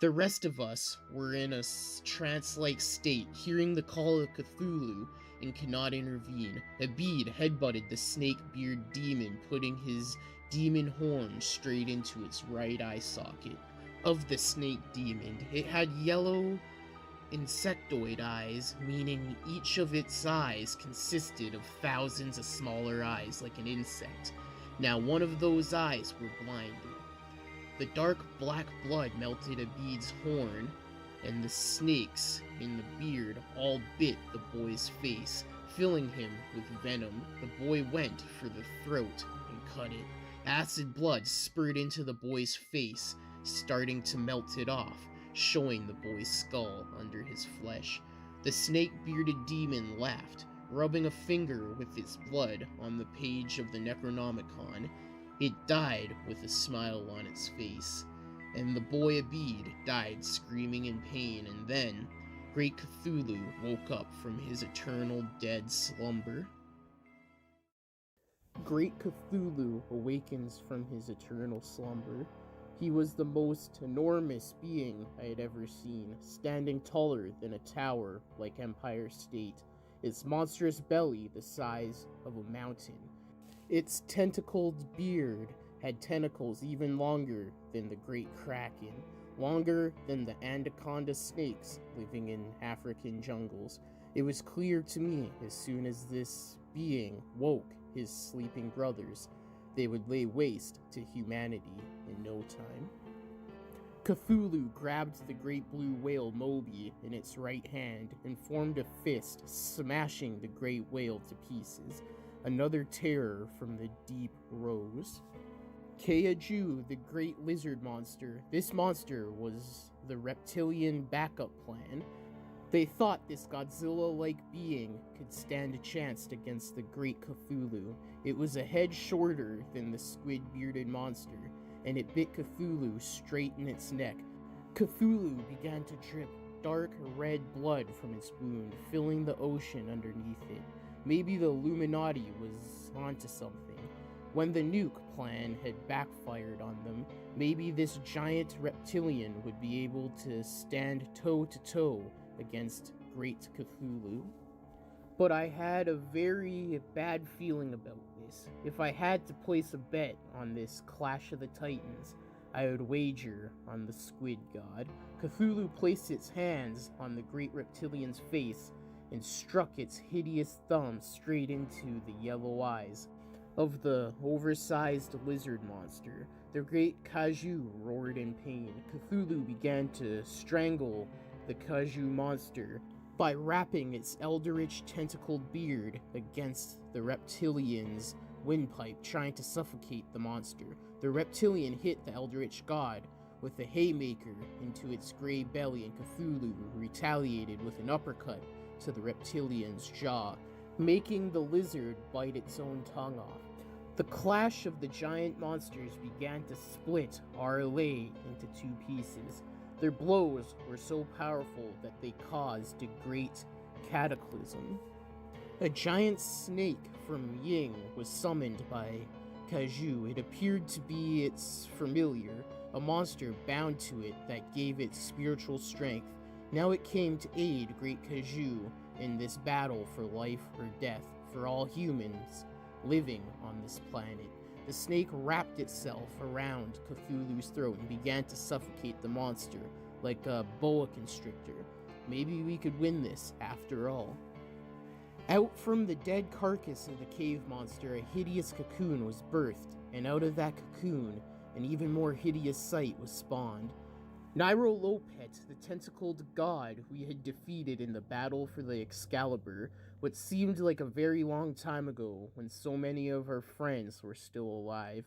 The rest of us were in a trance-like state, hearing the call of Cthulhu, and could not intervene. Abid headbutted the snake-beard demon, putting his demon horn straight into its right eye socket. Of the snake demon, it had yellow insectoid eyes, meaning each of its eyes consisted of thousands of smaller eyes like an insect. Now one of those eyes were blinded. The dark black blood melted Abid's horn, and the snakes in the beard all bit the boy's face, filling him with venom. The boy went for the throat and cut it. Acid blood spurted into the boy's face, starting to melt it off, showing the boy's skull under his flesh. The snake-bearded demon laughed, rubbing a finger with its blood on the page of the Necronomicon. It died with a smile on its face, and the boy Abid died screaming in pain, and then Great Cthulhu woke up from his eternal dead slumber. Great Cthulhu awakens from his eternal slumber. He was the most enormous being I had ever seen, standing taller than a tower like Empire State, its monstrous belly the size of a mountain. Its tentacled beard had tentacles even longer than the Great Kraken, longer than the anaconda snakes living in African jungles. It was clear to me as soon as this being woke his sleeping brothers, they would lay waste to humanity in no time. Cthulhu grabbed the great blue whale Moby in its right hand and formed a fist, smashing the great whale to pieces. Another terror from the deep rose. Kaiju, the great lizard monster. This monster was the reptilian backup plan. They thought this Godzilla-like being could stand a chance against the great Cthulhu. It was a head shorter than the squid-bearded monster, and it bit Cthulhu straight in its neck. Cthulhu began to drip dark red blood from its wound, filling the ocean underneath it. Maybe the Illuminati was onto something. When the nuke plan had backfired on them, maybe this giant reptilian would be able to stand toe-to-toe against Great Cthulhu. But I had a very bad feeling about this. If I had to place a bet on this Clash of the Titans, I would wager on the Squid God. Cthulhu placed its hands on the great reptilian's face and struck its hideous thumb straight into the yellow eyes of the oversized lizard monster. The great kaiju roared in pain. Cthulhu began to strangle the kaiju monster by wrapping its eldritch tentacled beard against the reptilian's windpipe, trying to suffocate the monster. The reptilian hit the eldritch god with a haymaker into its gray belly, and Cthulhu retaliated with an uppercut to the reptilian's jaw, making the lizard bite its own tongue off. The clash of the giant monsters began to split RLA into two pieces. Their blows were so powerful that they caused a great cataclysm. A giant snake from Ying was summoned by Kaiju. It appeared to be its familiar, a monster bound to it that gave it spiritual strength. Now it came to aid Great Kaiju in this battle for life or death for all humans living on this planet. The snake wrapped itself around Cthulhu's throat and began to suffocate the monster like a boa constrictor. Maybe we could win this after all. Out from the dead carcass of the cave monster, a hideous cocoon was birthed, and out of that cocoon, an even more hideous sight was spawned. Nyarlathotep, the tentacled god we had defeated in the battle for the Excalibur, what seemed like a very long time ago when so many of our friends were still alive.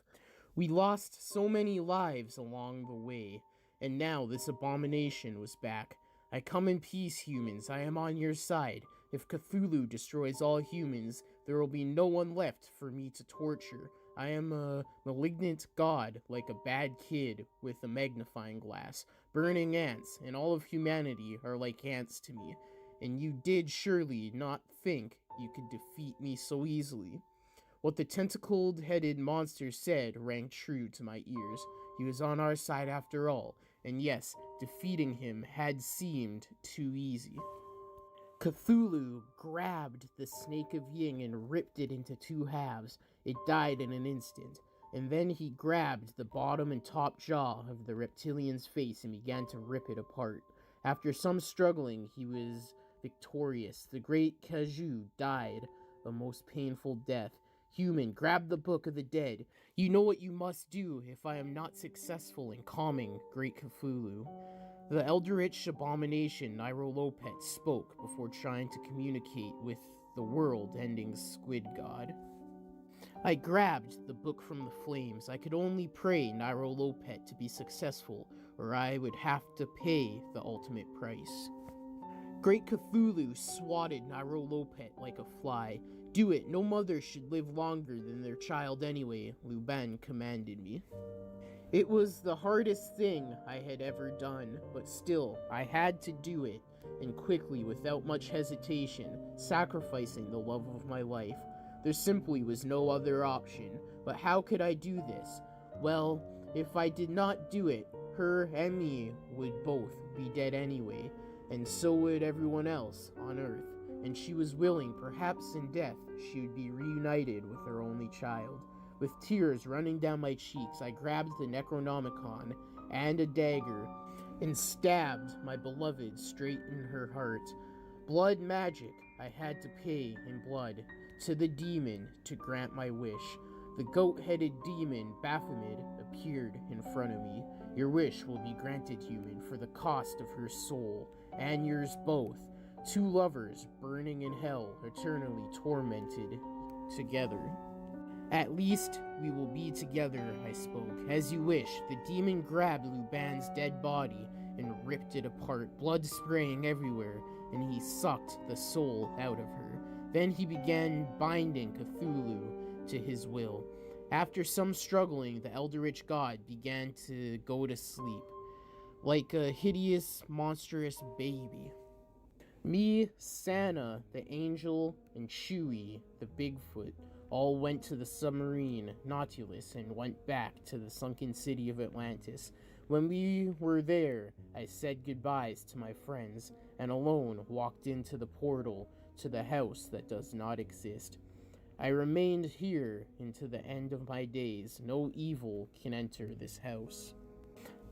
We lost so many lives along the way, and now this abomination was back. I come in peace, humans. I am on your side. If Cthulhu destroys all humans, there will be no one left for me to torture. I am a malignant god, like a bad kid with a magnifying glass. Burning ants, and all of humanity are like ants to me. And you did surely not think you could defeat me so easily. What the tentacled-headed monster said rang true to my ears. He was on our side after all, and yes, defeating him had seemed too easy. Cthulhu grabbed the Snake of Ying and ripped it into two halves. It died in an instant, and then he grabbed the bottom and top jaw of the reptilian's face and began to rip it apart. After some struggling, he was victorious. The great Kaiju died a most painful death. Human, grab the Book of the Dead. You know what you must do if I am not successful in calming Great Cthulhu. The eldritch abomination Nyarlathotep spoke before trying to communicate with the world-ending squid god. I grabbed the book from the flames. I could only pray Nyarlathotep to be successful, or I would have to pay the ultimate price. Great Cthulhu swatted Nyarlathotep like a fly. Do it, no mother should live longer than their child anyway, Luban commanded me. It was the hardest thing I had ever done, but still, I had to do it, and quickly, without much hesitation, sacrificing the love of my life. There simply was no other option, but how could I do this? Well, if I did not do it, her and me would both be dead anyway, and so would everyone else on Earth, and she was willing, perhaps in death, she would be reunited with her only child. With tears running down my cheeks, I grabbed the Necronomicon and a dagger and stabbed my beloved straight in her heart. Blood magic, I had to pay in blood to the demon to grant my wish. The goat-headed demon, Baphomet, appeared in front of me. Your wish will be granted, human, for the cost of her soul, and yours both. Two lovers burning in hell, eternally tormented together. At least we will be together, I spoke. As you wish. The demon grabbed Luban's dead body and ripped it apart, blood spraying everywhere, and he sucked the soul out of her. Then he began binding Cthulhu to his will. After some struggling, the eldritch god began to go to sleep, like a hideous, monstrous baby. Me, Santa, the angel, and Chewie, the Bigfoot, all went to the submarine Nautilus and went back to the sunken city of Atlantis. When we were there, I said goodbyes to my friends, and alone walked into the portal to the house that does not exist. I remained here into the end of my days. No evil can enter this house.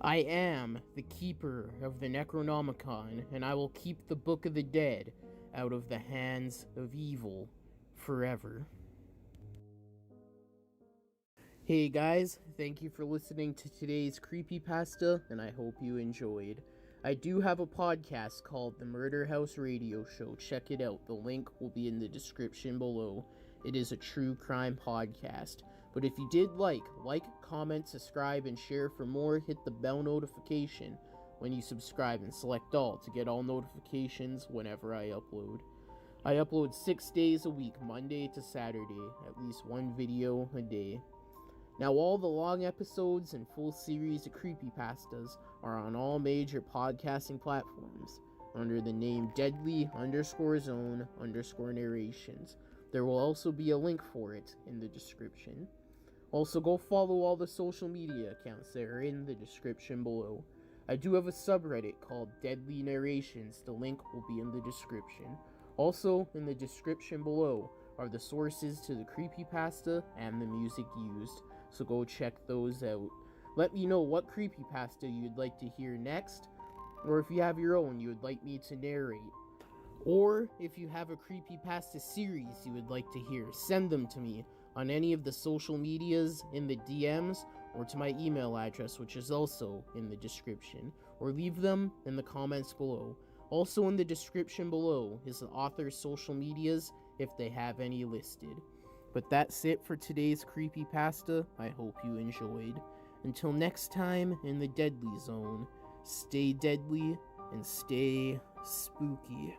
I am the keeper of the Necronomicon, and I will keep the Book of the Dead out of the hands of evil forever. Hey guys, thank you for listening to today's Creepypasta, and I hope you enjoyed. I do have a podcast called The Murder House Radio Show. Check it out. The link will be in the description below. It is a true crime podcast. But if you did like, comment, subscribe, and share for more. Hit the bell notification when you subscribe and select all to get all notifications whenever I upload. I upload 6 days a week, Monday to Saturday, at least one video a day. Now all the long episodes and full series of creepypastas are on all major podcasting platforms under the name Deadly_Zone_Narrations. There will also be a link for it in the description. Also, go follow all the social media accounts that are in the description below. I do have a subreddit called Deadly Narrations. The link will be in the description. Also, in the description below are the sources to the creepypasta and the music used, so go check those out. Let me know what creepypasta you'd like to hear next, or if you have your own you would like me to narrate. Or if you have a creepypasta series you would like to hear, send them to me on any of the social medias, in the DMs, or to my email address, which is also in the description, or leave them in the comments below. Also in the description below is the author's social medias, if they have any listed. But that's it for today's creepypasta. I hope you enjoyed. Until next time in the Deadly Zone, stay deadly and stay spooky.